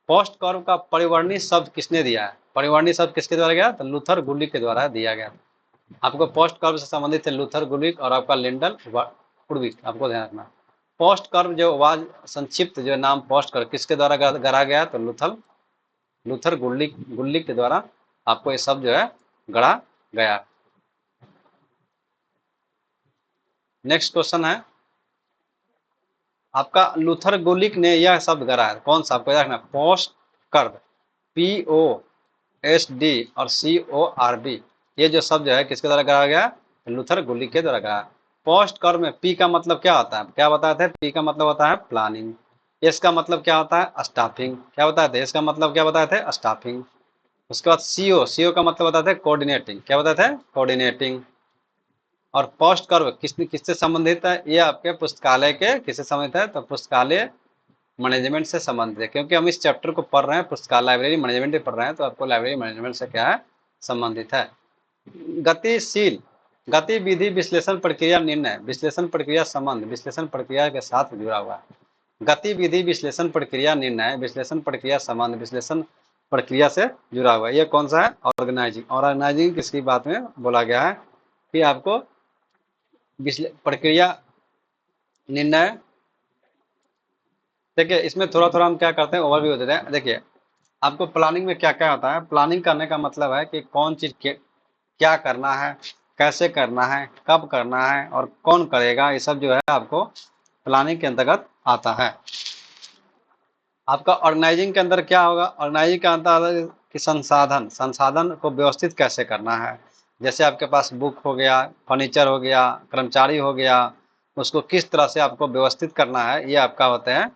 पोस्ट कर्व का परिवर्णी शब्द किसने दिया है, परिवर्णी शब्द किसके द्वारा गया, तो लूथर गुलिक के द्वारा दिया गया। आपको पोस्ट कर्व से संबंधित है लूथर गुलिक और आपका लिंडल उर्विक। आपको ध्यान रखना, पोस्ट कर्व जो आवाज संक्षिप्त जो नाम पोस्ट कर्व किसके द्वारा गढ़ा गया, तो लूथर गुलिक गुलिक के द्वारा आपको ये शब्द जो है गढ़ा गया। नेक्स्ट क्वेश्चन है आपका, लूथर गुलिक ने यह शब्द गढ़ा है, कौन सा, आपको देखना, post curve, P O S D और सी ओ आर बी, ये जो शब्द है किसके द्वारा गढ़ा गया, लूथर गुलिक के द्वारा गढ़ा। पोस्ट कर्व में पी का मतलब क्या होता है, क्या बताए थे, पी का मतलब होता है प्लानिंग, एस का मतलब क्या होता है स्टाफिंग, क्या बताए थे, एस का मतलब क्या बताए थे स्टाफिंग। उसके बाद सीओ, सीओ का मतलब बताते थे कोऑर्डिनेटिंग, क्या बताए थे कोऑर्डिनेटिंग। और पोस्ट कर्व किससे संबंधित है, ये आपके पुस्तकालय के किससे संबंधित है, तो पुस्तकालय मैनेजमेंट से संबंधित है, क्योंकि हम इस चैप्टर को पढ़ रहे हैं पुस्तकालय लाइब्रेरी मैनेजमेंट पढ़ रहे हैं, तो आपको लाइब्रेरी मैनेजमेंट से क्या है संबंधित है। गतिशील, गतिविधि विश्लेषण प्रक्रिया निर्णय विश्लेषण प्रक्रिया संबंध विश्लेषण प्रक्रिया के साथ जुड़ा हुआ है। गतिविधि विश्लेषण प्रक्रिया निर्णय विश्लेषण प्रक्रिया संबंध विश्लेषण प्रक्रिया से जुड़ा हुआ है। ये कौन सा है, ऑर्गेनाइजिंग। ऑर्गेनाइजिंग किसकी बात में बोला गया है कि आपको प्रक्रिया निर्णय, देखिए इसमें थोड़ा थोड़ा हम क्या करते हैं ओवरव्यू देते हैं। देखिए आपको प्लानिंग में क्या क्या होता है, प्लानिंग करने का मतलब है कि कौन चीज क्या करना है, कैसे करना है, कब करना है और कौन करेगा, ये सब जो है आपको प्लानिंग के अंतर्गत आता है। आपका ऑर्गेनाइजिंग के अंदर क्या होगा, ऑर्गेनाइजिंग के अंदर कि संसाधन, संसाधन को व्यवस्थित कैसे करना है। जैसे आपके पास बुक हो गया, फर्नीचर हो गया, कर्मचारी हो गया, उसको किस तरह से आपको व्यवस्थित करना है, ये आपका होते हैं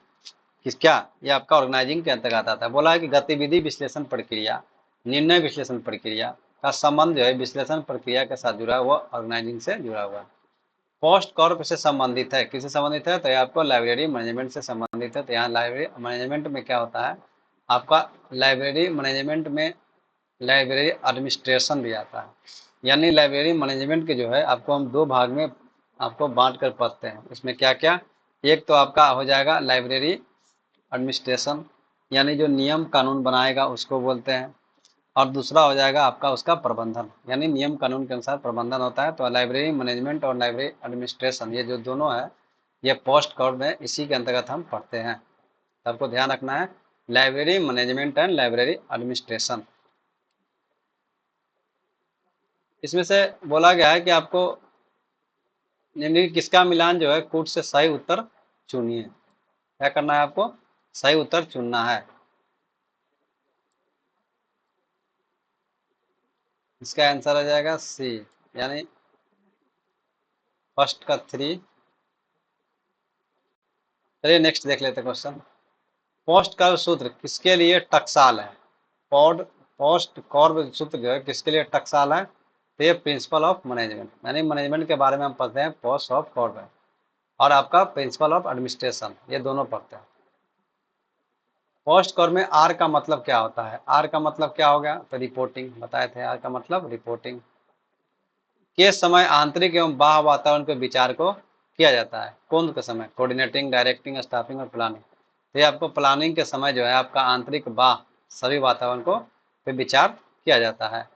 किस क्या, ये आपका ऑर्गेनाइजिंग के अंतर्गत आता है। बोला है कि गतिविधि विश्लेषण प्रक्रिया निर्णय विश्लेषण प्रक्रिया का संबंध जो है विश्लेषण प्रक्रिया के साथ जुड़ा हुआ, ऑर्गेनाइजिंग से जुड़ा हुआ है। पोस्ट कॉर्प से संबंधित है, किससे संबंधित है, तो ये आपको लाइब्रेरी मैनेजमेंट से संबंधित है। तो यहाँ लाइब्रेरी मैनेजमेंट में क्या होता है, आपका लाइब्रेरी मैनेजमेंट में लाइब्रेरी एडमिनिस्ट्रेशन भी आता है। यानी लाइब्रेरी मैनेजमेंट के जो है आपको हम 2 भाग में आपको बांट कर पढ़ते हैं। इसमें क्या क्या, एक तो आपका हो जाएगा लाइब्रेरी एडमिनिस्ट्रेशन, यानी जो नियम कानून बनाएगा उसको बोलते हैं, और दूसरा हो जाएगा आपका उसका प्रबंधन, यानी नियम कानून के अनुसार प्रबंधन होता है। तो लाइब्रेरी मैनेजमेंट और लाइब्रेरी एडमिनिस्ट्रेशन ये जो दोनों है ये पोस्ट कॉर्प में इसी के अंतर्गत हम पढ़ते हैं। तो आपको ध्यान रखना है library management and library administration. इसमें से बोला गया है कि आपको निम्नलिखित किसका मिलान जो है कूट से सही उत्तर चुनिए। क्या करना है आपको, सही उत्तर चुनना है। इसका आंसर आ जाएगा सी, यानी फर्स्ट का 3, चलिए नेक्स्ट देख लेते हैं क्वेश्चन। पोस्ट कर्व सूत्र किसके लिए टकसाल है? पॉड पोस्ट कर्व सूत्र जो है किसके लिए टकसाल है? तो ये प्रिंसिपल ऑफ मैनेजमेंट, यानी मैनेजमेंट के बारे में हम पढ़ते हैं पोस्ट ऑफ कर्व है, और आपका प्रिंसिपल ऑफ एडमिनिस्ट्रेशन, ये दोनों पढ़ते हैं। पोस्ट कर्व में आर का मतलब क्या होता है? आर का मतलब क्या हो गया? तो रिपोर्टिंग बताए थे, आर का मतलब रिपोर्टिंग। के समय आंतरिक एवं बाह्य वातावरण के विचार को किया जाता है? कौन के समय? कोऑर्डिनेटिंग, डायरेक्टिंग, स्टाफिंग और प्लानिंग। तो ये आपको प्लानिंग के समय जो है आपका आंतरिक बाह्य सभी वातावरण को पे विचार किया जाता है।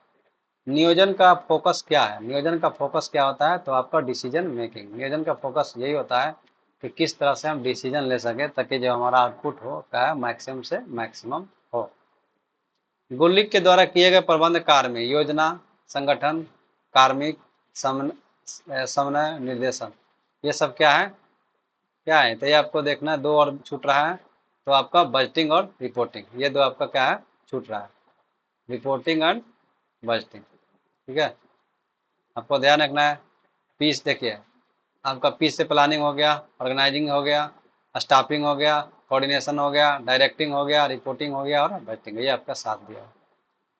नियोजन का फोकस क्या है? नियोजन का फोकस क्या होता है? तो आपका डिसीजन मेकिंग। नियोजन का फोकस यही होता है कि किस तरह से हम डिसीजन ले सके ताकि जो हमारा आउटपुट हो क्या है, मैक्सिमम से मैक्सिमम हो। गुल्लिक के द्वारा किए गए प्रबंध कार्य में योजना, संगठन, कार्मिक, समन्वय, निर्देशन, ये सब क्या है? क्या है? तो ये आपको देखना है, दो और छूट रहा है। तो आपका बजटिंग और रिपोर्टिंग, ये दो आपका क्या है? छूट रहा है, रिपोर्टिंग एंड बजटिंग। ठीक है, आपको ध्यान रखना है। पीस देखिए, आपका पीस से प्लानिंग हो गया, ऑर्गेनाइजिंग हो गया, स्टाफिंग हो गया, कोऑर्डिनेशन हो गया, डायरेक्टिंग हो गया, रिपोर्टिंग हो गया और बजटिंग, ये आपका साथ दिया।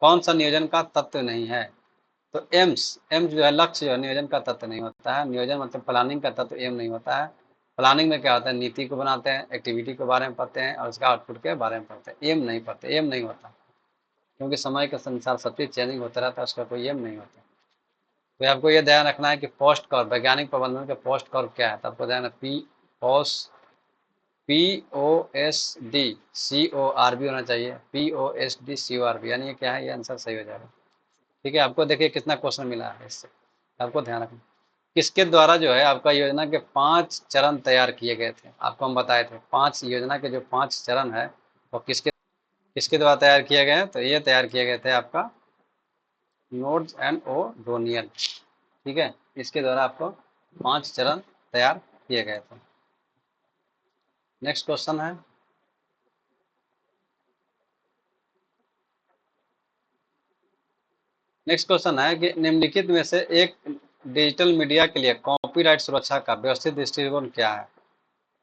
कौन सा नियोजन का तत्व नहीं है? तो एम्स, एम्स जो है लक्ष्य जो है नियोजन का तत्व नहीं होता है। नियोजन मतलब प्लानिंग का तत्व एम नहीं होता है। प्लानिंग में क्या होता है? नीति को बनाते हैं, एक्टिविटी के बारे में पढ़ते हैं और उसका आउटपुट के बारे में पढ़ते हैं, एम नहीं पढ़ते, एम नहीं होता, क्योंकि समय के अनुसार सब चीज चेंजिंग होता रहता है, उसका कोई एम नहीं होता। तो आपको ये ध्यान रखना है कि पोस्ट कर्व, वैज्ञानिक प्रबंधन का पोस्ट कर्व क्या है? तो आपको ध्यान है POSD CORB होना चाहिए, POSD CORB, यानी ये क्या है? ये आंसर सही हो जाएगा। ठीक है, आपको देखिए कितना क्वेश्चन मिला है इससे, आपको ध्यान रखना। किसके द्वारा जो है आपका योजना के 5 चरण तैयार किए गए थे? आपको हम बताए थे 5 योजना के जो 5 चरण है वो किसके किसके द्वारा तैयार किए गए हैं? तो ये तैयार किए गए थे आपका नोड्स एंड ओ डोनियल। ठीक है, इसके द्वारा आपको 5 चरण तैयार किए गए थे। नेक्स्ट क्वेश्चन है, नेक्स्ट क्वेश्चन है कि निम्नलिखित में से एक डिजिटल मीडिया के लिए कॉपीराइट सुरक्षा का व्यवस्थित दृष्टिकोण क्या है?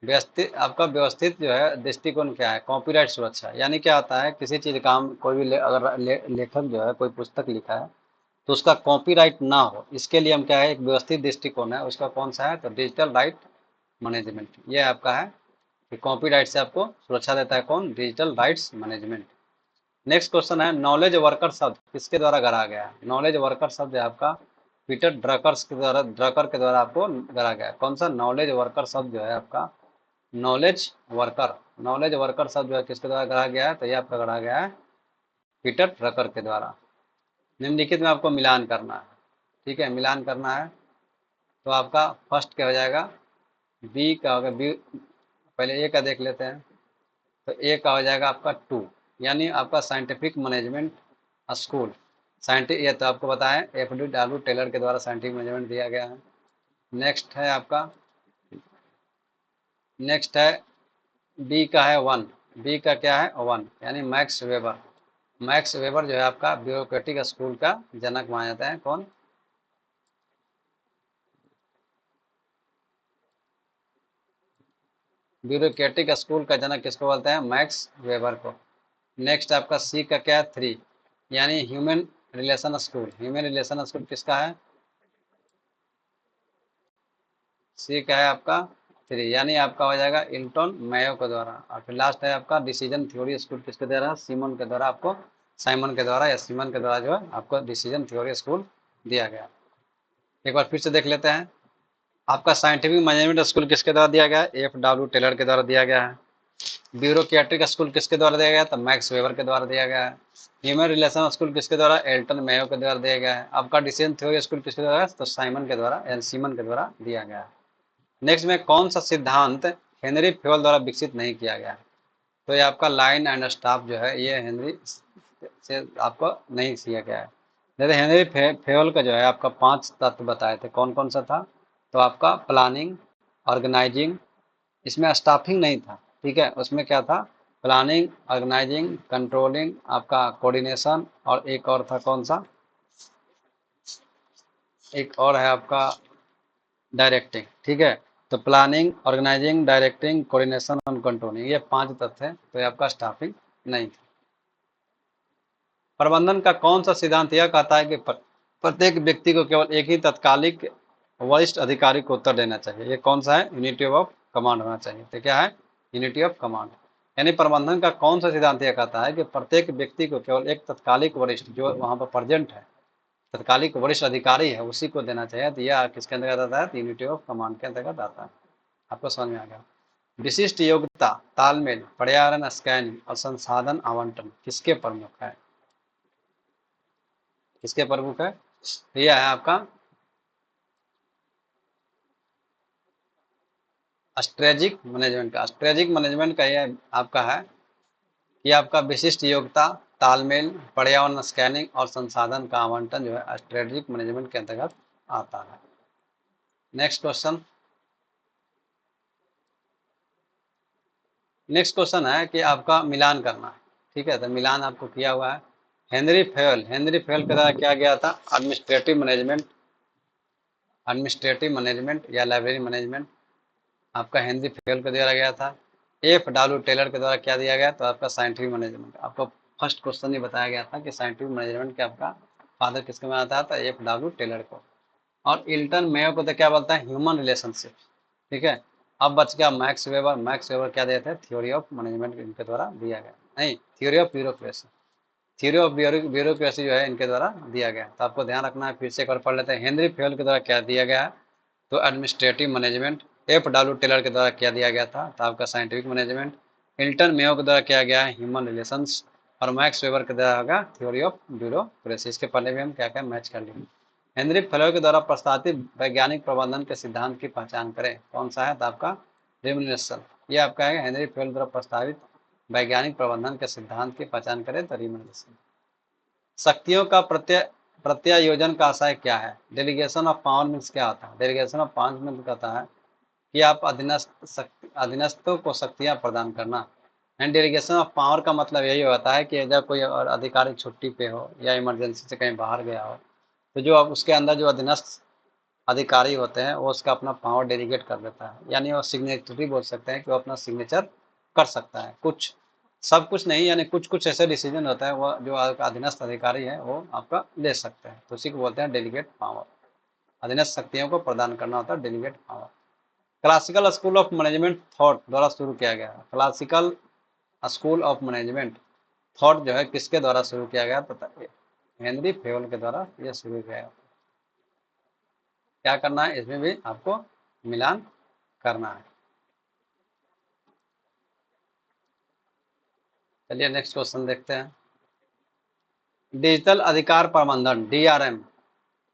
व्यवस्थित, आपका व्यवस्थित जो है दृष्टिकोण क्या है? कॉपीराइट सुरक्षा यानी क्या होता है? किसी चीज का हम कोई भी अगर लेखक जो है कोई पुस्तक लिखा है तो उसका कॉपीराइट ना हो, इसके लिए हम क्या है, एक व्यवस्थित दृष्टिकोण है, उसका कौन सा है? तो डिजिटल राइट मैनेजमेंट, ये आपका है कि कॉपीराइट से आपको सुरक्षा देता है कौन? Digital rights management. Next question है, नॉलेज वर्कर शब्द किसके द्वारा गढ़ा गया है? नॉलेज वर्कर शब्द है आपका पीटर ड्रकर के द्वारा आपको गढ़ा गया है। कौन सा? नॉलेज वर्कर शब्द जो है आपका नॉलेज वर्कर, नॉलेज वर्कर शब्द जो है किसके द्वारा गढ़ा गया है? तो ये आपका गढ़ा गया है पीटर ड्रकर के द्वारा। निम्नलिखित में आपको मिलान करना है। ठीक है, मिलान करना है। तो आपका फर्स्ट क्या हो जाएगा? बी का होगा, बी पहले ए का देख लेते हैं। तो ए का हो जाएगा आपका 2, यानी आपका साइंटिफिक मैनेजमेंट स्कूल। साइंटिफिक, ये तो आपको बताएं FD टेलर के द्वारा साइंटिफिक मैनेजमेंट दिया गया है। नेक्स्ट है आपका, नेक्स्ट है बी का है 1, बी का क्या है? 1, यानी मैक्स वेबर। मैक्स वेबर जो है आपका ब्यूरोक्रेटिक स्कूल का जनक माना जाता है। कौन? ब्यूरोक्रेटिक स्कूल का जनक किसको बोलते हैं? मैक्स वेबर को। नेक्स्ट आपका सी का क्या है? 3, यानी human relation school. Human relation school किसका है? सी का है आपका 3, यानी आपका हो जाएगा इल्टन मेयो के द्वारा। और फिर लास्ट है आपका डिसीजन थ्योरी स्कूल किसके द्वारा? सीमन के द्वारा आपको, साइमन के द्वारा या सीमन के द्वारा जो है आपको डिसीजन थ्योरी स्कूल दिया गया। एक बार फिर से देख लेते हैं। आपका साइंटिफिक मैनेजमेंट स्कूल किसके द्वारा दिया गया है? FW टेलर के द्वारा दिया गया है। ब्यूरोक्रेटिक स्कूल किसके द्वारा दिया गया है? तो मैक्स वेबर के द्वारा दिया गया है। ह्यूमन रिलेशन स्कूल किसके द्वारा? एल्टन मेयो के द्वारा दिया गया है। आपका डिसीजन थ्योरी स्कूल किसके द्वारा? तो साइमन के द्वारा या सीमन के द्वारा दिया गया है। नेक्स्ट में कौन सा सिद्धांत हेनरी फेवल द्वारा विकसित नहीं किया गया है? तो ये आपका लाइन एंड स्टाफ जो है ये हेनरी से आपको नहीं किया गया है। जैसे हेनरी फेवल का जो है आपका 5 तत्व बताए थे, कौन कौन सा था? तो आपका प्लानिंग, ऑर्गेनाइजिंग, इसमें स्टाफिंग नहीं था। ठीक है, उसमें क्या था? प्लानिंग, ऑर्गेनाइजिंग, कंट्रोलिंग, आपका कोऑर्डिनेशन, और एक और था कौन सा? एक और है आपका डायरेक्टिंग। ठीक है, तो प्लानिंग, ऑर्गेनाइजिंग, डायरेक्टिंग, कोऑर्डिनेशन और कंट्रोलिंग, ये 5 तथ्य हैं। तो ये आपका स्टाफिंग नहीं था। प्रबंधन का कौन सा सिद्धांत यह कहता है कि प्रत्येक व्यक्ति को केवल एक ही तत्कालिक वरिष्ठ अधिकारी को उत्तर देना चाहिए? ये कौन सा है? यूनिटी ऑफ कमांड होना चाहिए। तो क्या है? Unity of command. यानी प्रबंधन का कौन सा सिद्धांत यह कहता है कि प्रत्येक व्यक्ति को केवल एक तत्कालिक वरिष्ठ, जो वहां पर प्रेजेंट है, तत्कालिक वरिष्ठ अधिकारी है, उसी को देना चाहिए। तो यह किसके अंतर्गत आता है? यूनिटी ऑफ कमांड के अंतर्गत आता है। आपको समझ में आ गया। विशिष्ट योग्यता, तालमेल, पर्यावरण स्कैनिंग और संसाधन आवंटन किसके प्रमुख है? किसके प्रमुख है? यह है आपका स्ट्रेटेजिक मैनेजमेंट का। स्ट्रेटेजिक मैनेजमेंट का यह आपका है कि आपका विशिष्ट योग्यता, तालमेल, पर्यावरण स्कैनिंग और संसाधन का आवंटन जो है स्ट्रेटेजिक मैनेजमेंट के अंतर्गत आता है। Next question. नेक्स्ट क्वेश्चन है कि आपका मिलान करना है। ठीक है, तो मिलान आपको किया हुआ है। हेनरी फेयल के द्वारा क्या गया था? एडमिनिस्ट्रेटिव मैनेजमेंट या लाइब्रेरी मैनेजमेंट आपका हेनरी फेयल को दिया गया था। एफ डब्ल्यू टेलर के द्वारा क्या दिया गया? तो आपका साइंटिफिक मैनेजमेंट। आपको फर्स्ट क्वेश्चन ही बताया गया था कि साइंटिफिक मैनेजमेंट के आपका फादर किसके में आता था? एफ डब्ल्यू टेलर को। और इल्टन मेयो को तो क्या बोलता है? Human relationship. ठीक है। अब बच गया मैक्स वेबर क्या देते हैं? थ्योरी ऑफ मैनेजमेंट इनके द्वारा दिया गया। नहीं, theory of bureaucracy. Theory of bureaucracy जो है इनके द्वारा दिया गया। तो आपको ध्यान रखना है। फिर से एक बार पढ़ लेते हैं। हेनरी फेयल के द्वारा क्या दिया गया है? तो administrative management. F W Taylor के द्वारा क्या दिया गया था? तो आपका साइंटिफिक मैनेजमेंट। हिल्टन मेयो के द्वारा क्या गया है? Human relations. और मैक्स वेबर के द्वारा होगा थ्योरी ऑफ ब्यूरोक्रेसी। इसके पहले भी हम क्या क्या मैच कर लेंगे। हेनरी फेलो के द्वारा प्रस्तावित वैज्ञानिक प्रबंधन के सिद्धांत की पहचान करें। कौन सा है? तो आपका रिम्यूनरेशन। ये आपका है हेनरी फेलो द्वारा प्रस्तावित वैज्ञानिक प्रबंधन के सिद्धांत की पहचान करें तो रिम्यूनरेशन। शक्तियों का प्रत्यायोजन का आशय क्या है? डेलीगेशन ऑफ पावर मीन्स क्या होता है? डेलीगेशन ऑफ पावर मीन्स कहता है कि आप अधीनस्थों को शक्तियां प्रदान करना। एंड डेलीगेशन ऑफ पावर का मतलब यही होता है कि जब कोई और अधिकारी छुट्टी पे हो या इमरजेंसी से कहीं बाहर गया हो, तो जो उसके अंदर जो अधीनस्थ अधिकारी होते हैं वो उसका अपना पावर डेलीगेट कर देता है। यानी वो सिग्नेटरी बोल सकते हैं कि वो अपना सिग्नेचर कर सकता है। कुछ, सब कुछ नहीं, यानी कुछ कुछ ऐसे डिसीजन होता है वो जो अधीनस्थ अधिकारी है वो आपका ले सकते हैं। तो उसी को बोलते हैं डेलीगेट पावर। अधीनस्थ शक्तियों को प्रदान करना होता है delegate power. Classical school of management thought द्वारा शुरू किया गया। Classical school of management thought जो है किसके द्वारा शुरू किया गया? पता है, हेनरी फेवल के द्वारा यह शुरू किया गया। क्या करना है? इसमें भी आपको मिलान करना है। चलिए नेक्स्ट क्वेश्चन देखते हैं। डिजिटल अधिकार प्रबंधन डीआरएम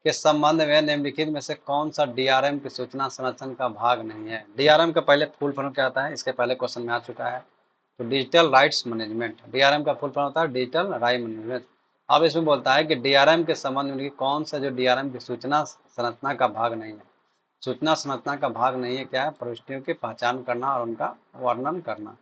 के संबंध में निम्नलिखित में से कौन सा डीआरएम की सूचना संरक्षण का भाग नहीं है? डीआरएम का पहले फुल फॉर्म क्या आता है? इसके पहले क्वेश्चन में आ चुका है। तो डिजिटल राइट्स मैनेजमेंट। डीआरएम का फुल फॉर्म होता है डिजिटल राइट मैनेजमेंट। अब इसमें बोलता है कि डीआरएम के संबंध में कौन सा जो डीआरएम की सूचना संरचना का भाग नहीं है? सूचना संरचना का भाग नहीं है क्या है? प्रविष्टियों की पहचान करना और उनका वर्णन करना,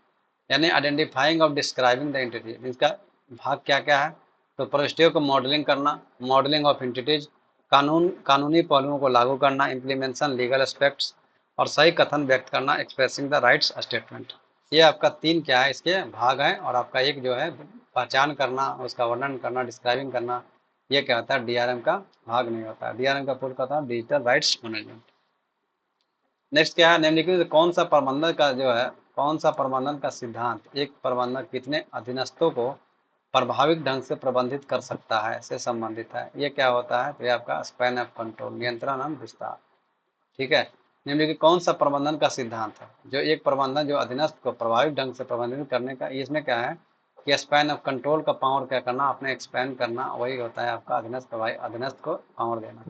यानी आइडेंटिफाइंग और डिस्क्राइबिंग द एंटिटी। इसका भाग क्या क्या है? तो प्रविष्टियों को मॉडलिंग करना, मॉडलिंग ऑफ एंटिटीज, कानूनी पहलुओं को लागू करना, इम्प्लीमेंटेशन लीगल एस्पेक्ट्स और सही कथन व्यक्त करना, एक्सप्रेसिंग द राइट्स स्टेटमेंट। ये आपका 3 क्या है? इसके भाग है। और आपका एक जो है पहचान करना, उसका वर्णन करना, डिस्क्राइबिंग करना, ये क्या होता है? डीआरएम का भाग नहीं होता है। डीआरएम का पूर्ण होता है डिजिटल राइट्स मैनेजमेंट। नेक्स्ट क्या है? निम्नलिखित में कौन सा प्रबंधन का जो है, कौन सा प्रबंधन का सिद्धांत एक प्रबंधक कितने अधीनस्थों को प्रभावित ढंग से प्रबंधित कर सकता है से संबंधित है? ये क्या होता है? तो ये आपका स्पैन ऑफ कंट्रोल, नियंत्रण एवं विस्तार। ठीक है। निम्नलिखित कौन सा प्रबंधन का सिद्धांत है जो एक प्रबंधन जो अधीनस्थ को प्रभावित ढंग से प्रबंधित करने का? इसमें क्या है कि स्पैन ऑफ कंट्रोल का पावर क्या करना, अपने एक्सपैंड करना, वही होता है आपका अधीनस्थ को पावर देना।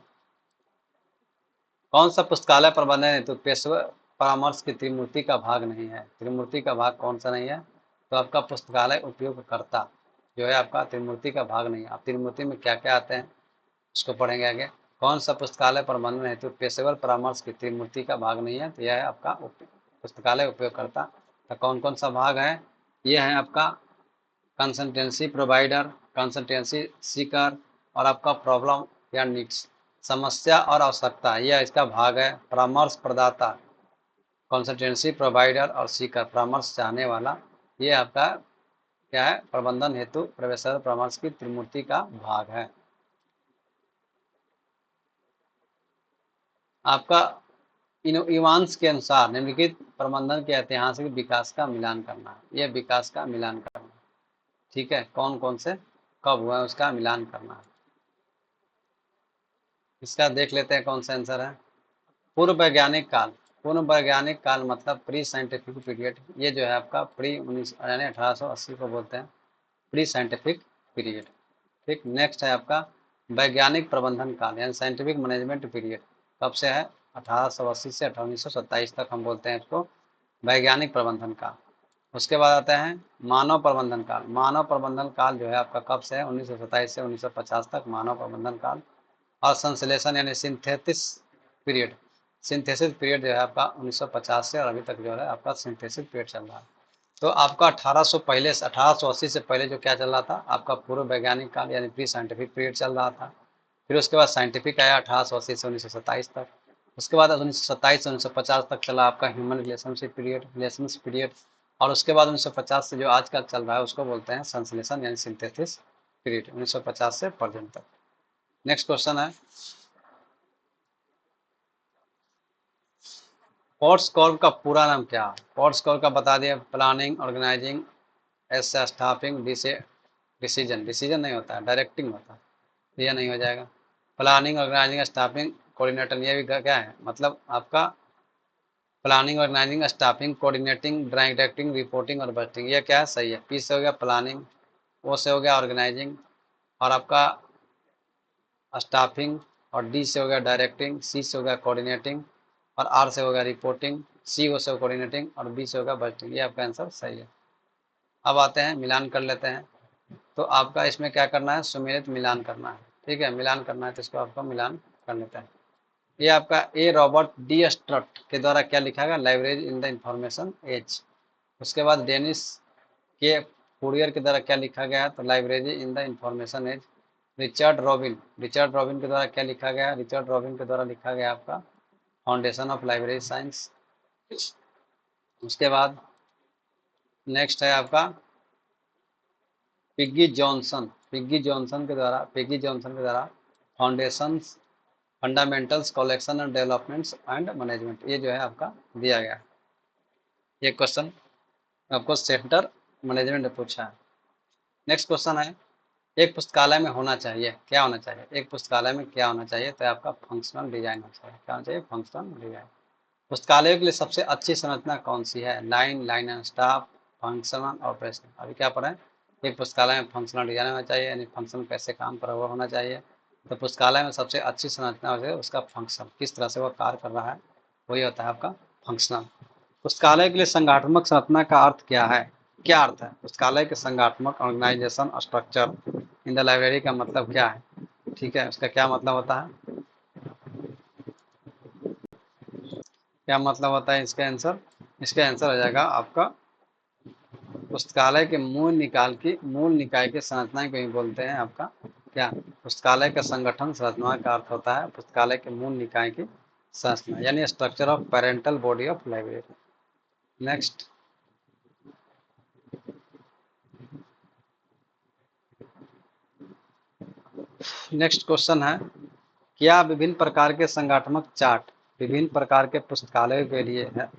कौन सा पुस्तकालय प्रबंधन हेतु पेशेवर परामर्श की त्रिमूर्ति का भाग नहीं है? त्रिमूर्ति का भाग कौन सा नहीं है? तो आपका पुस्तकालय उपयोगकर्ता जो है आपका त्रिमूर्ति का भाग नहीं है। आप त्रिमूर्ति में क्या क्या आते हैं उसको पढ़ेंगे आगे। कौन सा पुस्तकालय प्रबंधन हेतु पेशेवर परामर्श की त्रिमूर्ति का भाग नहीं है? तो यह है आपका पुस्तकालय उपयोगकर्ता। तो कौन कौन सा भाग है? ये है आपका कंसल्टेंसी प्रोवाइडर, कंसल्टेंसी सीकर और आपका प्रॉब्लम या नीड्स, समस्या और आवश्यकता, यह इसका भाग है। परामर्श प्रदाता कंसल्टेंसी प्रोवाइडर और सीकर, परामर्श चाहने वाला। ये आपका क्या है, प्रबंधन हेतु प्रवेशर परामर्श की त्रिमूर्ति का भाग है। आपका इवांस के अनुसार निम्नलिखित प्रबंधन के ऐतिहासिक विकास का मिलान करना है। यह विकास का मिलान करना, ठीक है, कौन कौन से कब हुआ है उसका मिलान करना है। इसका देख लेते हैं कौन सा आंसर है। पूर्व वैज्ञानिक काल, पूर्व वैज्ञानिक काल मतलब प्री साइंटिफिक पीरियड। ये जो है आपका प्री 1880 को बोलते हैं प्री साइंटिफिक पीरियड। ठीक, नेक्स्ट है आपका वैज्ञानिक प्रबंधन काल यानी साइंटिफिक मैनेजमेंट पीरियड। कब से है, 1880 से 1927 तक हम बोलते हैं इसको वैज्ञानिक प्रबंधन काल। उसके बाद आता है मानव प्रबंधन काल। मानव प्रबंधन काल जो है आपका कब से है, 1927 से 1950 तक मानव प्रबंधन काल। और संश्लेषण यानी सिंथेसिस पीरियड, सिंथेसिस पीरियड जो है आपका 1950 से और अभी तक जो है आपका सिंथेसिस पीरियड चल रहा है। तो आपका 1800 पहले से 1880 से पहले जो क्या चल रहा था, आपका पूर्व वैज्ञानिक काल यानी प्री साइंटिफिक पीरियड चल रहा था। फिर उसके बाद साइंटिफिक आया 1880 से 1927 तक। उसके बाद 1927 से 1950 तक चला आपका human relationship period, relations period. और उसके बाद 1950 से जो आजकल चल रहा है उसको बोलते हैं संश्लेषण यानी सिंथेसिस पीरियड, 1950 से प्रेजेंट तक। नेक्स्ट क्वेश्चन है पोर्ट्स कॉर्प का पूरा नाम क्या है। पोर्ट्स कॉर्प का बता दिया, प्लानिंग, ऑर्गेनाइजिंग, एस से स्टाफिंग, डी से डिसीजन, डिसीजन नहीं होता है डायरेक्टिंग होता है, ये नहीं हो जाएगा। प्लानिंग, ऑर्गेनाइजिंग, स्टाफिंग, कोऑर्डिनेटर, ये भी क्या है मतलब आपका planning, organising, staffing, coordinating, directing, reporting और बजटिंग। ये क्या है, सही है। पी से हो गया प्लानिंग, ओ से हो गया ऑर्गेनाइजिंग और आपका स्टाफिंग, और डी से हो गया डायरेक्टिंग, सी से हो गया कोऑर्डिनेटिंग और आर से हो गया रिपोर्टिंग, सी ओ से कोऑर्डिनेटिंग और बी से होगा बजटिंग। ये आपका आंसर सही है। अब आते हैं मिलान कर लेते हैं। तो आपका इसमें क्या करना है, सुमेलित मिलान करना है। ठीक है, मिलान करना है तो इसको आपको मिलान कर लेते हैं। ये आपका ए रॉबर्ट डी स्ट्रट के द्वारा क्या लिखा गया, library in the information age. उसके बाद डेनिस के फूरियर के द्वारा क्या लिखा गया, तो library in the information age. Richard Robin, Richard Robin के द्वारा क्या लिखा गया, रिचर्ड रॉबिन के द्वारा लिखा गया आपका फाउंडेशन ऑफ लाइब्रेरी साइंस। उसके बाद नेक्स्ट है आपका पिग्गी जॉनसन, पिग्गी जॉनसन के द्वारा, पिग्गी जॉनसन के द्वारा foundation fundamentals collection and developments and management. ये जो है आपका दिया गया। ये क्वेश्चन आपको सेंटर मैनेजमेंट में पूछा है। नेक्स्ट क्वेश्चन है एक पुस्तकालय में होना चाहिए, क्या होना चाहिए, एक पुस्तकालय में क्या होना चाहिए, तो आपका फंक्शनल डिजाइन होना चाहिए। क्या होना चाहिए, फंक्शनल डिजाइन। पुस्तकालयों के लिए सबसे अच्छी संरचना कौन सी है, line, line and staff, functional, operational. अभी क्या पढ़ें, एक पुस्तकालय में फंक्शनल डिजाइन होना चाहिए यानी फंक्शन कैसे काम कर रहा होना चाहिए। तो पुस्तकालय में सबसे अच्छी संरचना है उसका फंक्शन, किस तरह से वह कार्य कर रहा है, वही होता है आपका फंक्शनल। पुस्तकालय के लिए संगठनात्मक संरचना का अर्थ क्या है, क्या अर्थ है पुस्तकालय के संगठनात्मक organisation structure in the library का मतलब क्या है। ठीक है, उसका क्या मतलब होता है, क्या मतलब होता है इसका आंसर, इसका आंसर हो जाएगा आपका पुस्तकालय के मूल निकाय के संरचना को ही बोलते हैं आपका क्या, पुस्तकालय का संगठन संरचना का अर्थ होता है पुस्तकालय के मूल निकाय की संरचना यानी structure of parental body of library. Next next question है क्या विभिन्न प्रकार के संगठनात्मक चार्ट विभिन्न प्रकार के पुस्तकालयों के लिए है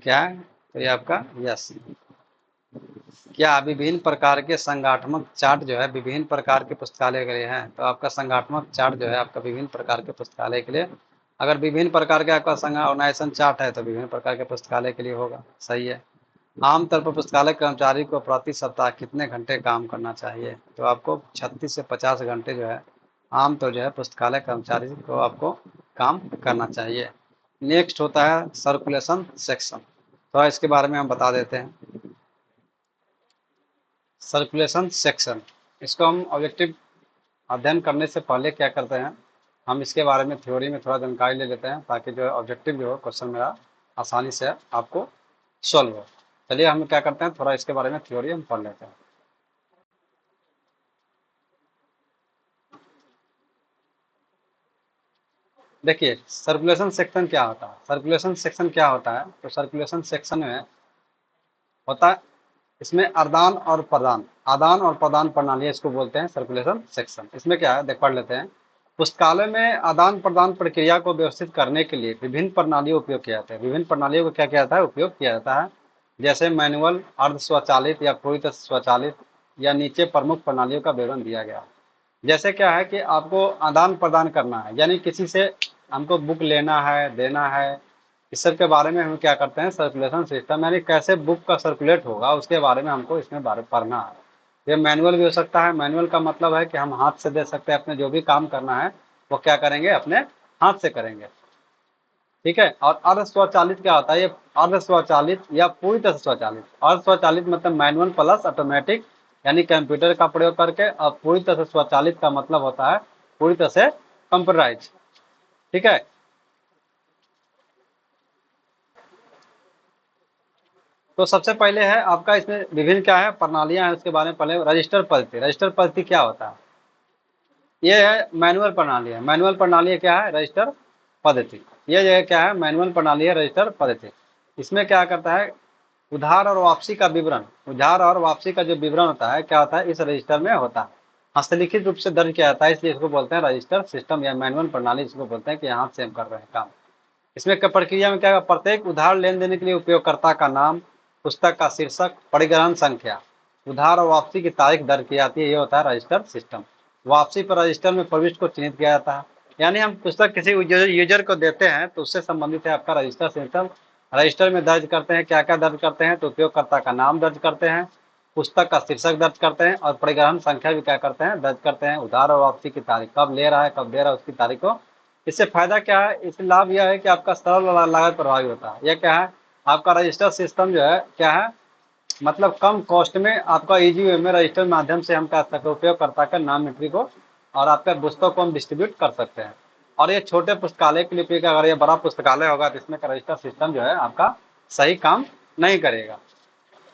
क्या है? तो ये आपका यस। क्या विभिन्न प्रकार के संगठनात्मक चार्ट जो है विभिन्न प्रकार के पुस्तकालय के लिए है, तो आपका संगठनात्मक चार्ट जो है आपका विभिन्न प्रकार के पुस्तकालय के लिए, अगर विभिन्न प्रकार के आपका ऑर्गेनाइजेशन चार्ट है तो विभिन्न प्रकार के पुस्तकालय के लिए होगा, सही है। आमतौर पर पुस्तकालय कर्मचारी को प्रति सप्ताह कितने घंटे काम करना चाहिए, तो आपको 36 से 50 घंटे जो है आमतौर जो है पुस्तकालय कर्मचारी को आपको काम करना चाहिए। नेक्स्ट होता है सर्कुलेशन सेक्शन, तो इसके बारे में हम बता देते हैं। सर्कुलेशन सेक्शन, इसको हम ऑब्जेक्टिव अध्ययन करने से पहले क्या करते हैं, हम इसके बारे में थ्योरी में थोड़ा जानकारी ले लेते हैं ताकि जो है ऑब्जेक्टिव जो हो क्वेश्चन मेरा आसानी से आपको सॉल्व हो। चलिए हम क्या करते हैं, थोड़ा इसके बारे में थ्योरी हम पढ़ लेते हैं। देखिए सर्कुलेशन सेक्शन क्या होता है, सर्कुलेशन सेक्शन क्या होता है, तो सर्कुलेशन सेक्शन में होता है, इसमें आदान और प्रदान प्रणाली इसको बोलते हैं सर्कुलेशन सेक्शन। इसमें क्या है, देख पढ़ लेते हैं। पुस्तकालय में आदान प्रदान प्रक्रिया को व्यवस्थित करने के लिए विभिन्न प्रणालियों का उपयोग किया जाता है। विभिन्न प्रणालियों को क्या किया जाता है, उपयोग किया जाता है। जैसे मैनुअल, अर्ध स्वचालित या पूरी तरह से स्वचालित, या नीचे प्रमुख प्रणालियों का विवरण दिया गया है। जैसे क्या है कि आपको आदान प्रदान करना है, यानी किसी से हमको बुक लेना है, देना है, इस सब के बारे में हम क्या करते हैं, सर्कुलेशन सिस्टम, यानी कैसे बुक का सर्कुलेट होगा उसके बारे में हमको इसमें बारे पढ़ना है। ये मैनुअल भी हो सकता है। मैनुअल का मतलब है कि हम हाथ से दे सकते हैं, अपने जो भी काम करना है वो क्या करेंगे, अपने हाथ से करेंगे। ठीक है। और अर्ध स्वचालित क्या होता है, ये अर्ध स्वचालित या पूरी तरह से स्वचालित। अर्ध स्वचालित मतलब मैनुअल प्लस ऑटोमेटिक, यानी कंप्यूटर का प्रयोग करके। और पूरी तरह से स्वचालित का मतलब होता है पूरी तरह से कंप्यूटराइज। ठीक है। तो सबसे पहले है आपका, इसमें विभिन्न क्या है प्रणालियां हैं, उसके बारे में पहले रजिस्टर पद्धति। रजिस्टर पद्धति क्या होता है, ये है मैनुअल प्रणाली है। मैनुअल प्रणाली क्या है, रजिस्टर पद्धति। ये जो है क्या है, मैनुअल प्रणाली है, रजिस्टर पद्धति। इसमें क्या करता है, उधार और वापसी का विवरण, उधार और वापसी का जो विवरण होता है क्या होता है, इस रजिस्टर में होता है। हस्तलिखित रूप से दर्ज किया जाता है, इसलिए इसको बोलते हैं रजिस्टर सिस्टम या मैनुअल प्रणाली। इसको बोलते हैं कि यहाँ से हम कर रहे हैं काम। इसमें प्रक्रिया में क्या, प्रत्येक उधार लेन देने के लिए उपयोगकर्ता का नाम, पुस्तक का शीर्षक, परिग्रहण संख्या, उधार और वापसी की तारीख दर्ज की जाती है। ये होता है रजिस्टर सिस्टम। वापसी पर रजिस्टर में प्रविष्ट को चिन्हित किया जाता है। यानी हम पुस्तक किसी यूजर को देते हैं तो उससे संबंधित है आपका रजिस्टर सिस्टम। रजिस्टर में दर्ज करते हैं, क्या क्या दर्ज करते हैं, तो उपयोगकर्ता का नाम दर्ज करते हैं, पुस्तक का शीर्षक दर्ज करते हैं, और परिग्रहण संख्या भी क्या करते हैं, दर्ज करते हैं। उधार और वापसी की तारीख, कब ले रहा है, कब दे रहा है, उसकी तारीख को। इससे फायदा क्या है, इससे लाभ यह है कि आपका सरल लागत प्रभावी होता है। यह क्या है, आपका रजिस्टर सिस्टम जो है क्या है, मतलब कम कॉस्ट में आपका इजी वे में रजिस्टर माध्यम से हम कर सकते, उपयोगकर्ता का नाम एंट्री को और आपके पुस्तक को हम डिस्ट्रीब्यूट कर सकते हैं। और ये छोटे पुस्तकालय के लिए उपयोग, अगर ये बड़ा पुस्तकालय होगा तो इसमें का रजिस्टर सिस्टम जो है आपका सही काम नहीं करेगा।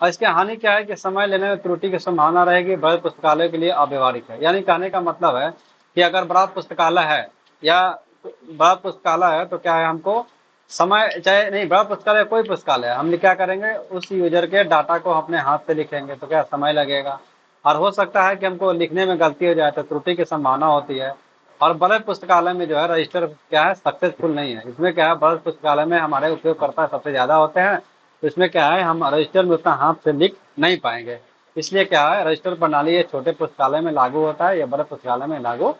और इसकी हानि क्या है कि समय लेने में त्रुटि की संभावना रहेगी, बड़े पुस्तकालय के लिए अव्यवहारिक है। यानी कहने का मतलब है कि अगर बड़ा पुस्तकालय है या बड़ा पुस्तकालय है तो क्या है, हमको समय, चाहे नहीं बड़ा पुस्तकालय कोई पुस्तकालय है, हम क्या करेंगे, उस यूजर के डाटा को अपने हाथ से लिखेंगे तो क्या समय लगेगा, और हो सकता है कि हमको लिखने में गलती हो जाए तो त्रुटि की संभावना होती है। और बड़े पुस्तकालय में जो है रजिस्टर क्या है, सक्सेसफुल नहीं है। इसमें क्या है, बड़े पुस्तकालय में हमारे उपयोगकर्ता सबसे ज्यादा होते हैं, तो इसमें क्या है, हम रजिस्टर में उतना हाथ से लिख नहीं पाएंगे। इसलिए क्या है, रजिस्टर प्रणाली ये छोटे पुस्तकालय में लागू होता है, या बड़े पुस्तकालय में लागू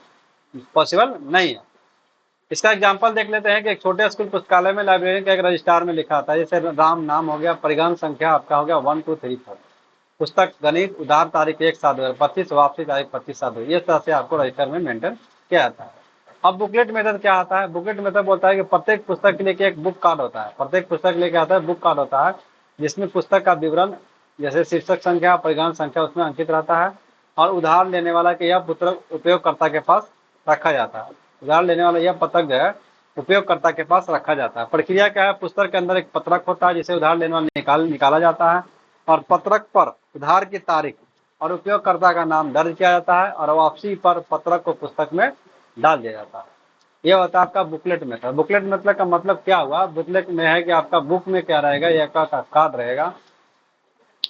पॉसिबल नहीं है। इसका एग्जाम्पल देख लेते हैं कि एक छोटे स्कूल पुस्तकालय में लाइब्रेरी का एक रजिस्ट्रार में लिखा था, जैसे राम नाम हो गया, परिगण संख्या आपका हो गया 1234, पुस्तक गणित, उधार तारीख 1/7/2025, वापसी तारीख 25/7। इस तरह से आपको रजिस्टर में मेंटेन किया जाता है। अब बुकलेट मेथड क्या आता है, बुकलेट मेथड बोलता है कि प्रत्येक पुस्तक के लिए एक बुक कार्ड होता है। प्रत्येक पुस्तक के लिए क्या आता है, बुक कार्ड होता है, जिसमें पुस्तक का विवरण जैसे शीर्षक संख्या, परिगण संख्या उसमें अंकित रहता है। और उधार लेने वाला के यह पुस्तक उपयोगकर्ता के पास रखा जाता है। उधार लेने वाला यह पुस्तक जो है उपयोगकर्ता के पास रखा जाता है। प्रक्रिया क्या है, पुस्तक के अंदर एक पत्रक होता है जिसे उधार लेने वाला निकाला जाता है, और पत्रक पर उधार की तारीख और उपयोगकर्ता का नाम दर्ज किया जाता है, और वापसी पर पत्रक को पुस्तक में डाल दिया जाता है। यह होता है आपका बुकलेट मेथड। बुकलेट मेथड का मतलब क्या हुआ, बुकलेट में है कि आपका बुक में क्या रहेगा, यह का कार्ड रहेगा,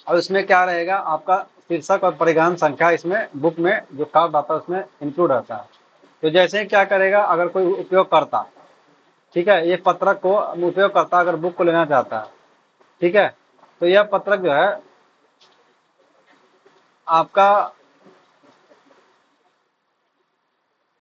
और इसमें क्या रहेगा, आपका शीर्षक और परिवहन संख्या इसमें बुक में जो कार्ड आता है उसमें इंक्लूड रहता है। तो जैसे क्या करेगा, अगर कोई उपयोगकर्ता, ठीक है, ये पत्रक को उपयोगकर्ता अगर बुक को लेना चाहता है, ठीक है, तो यह पत्रक जो है आपका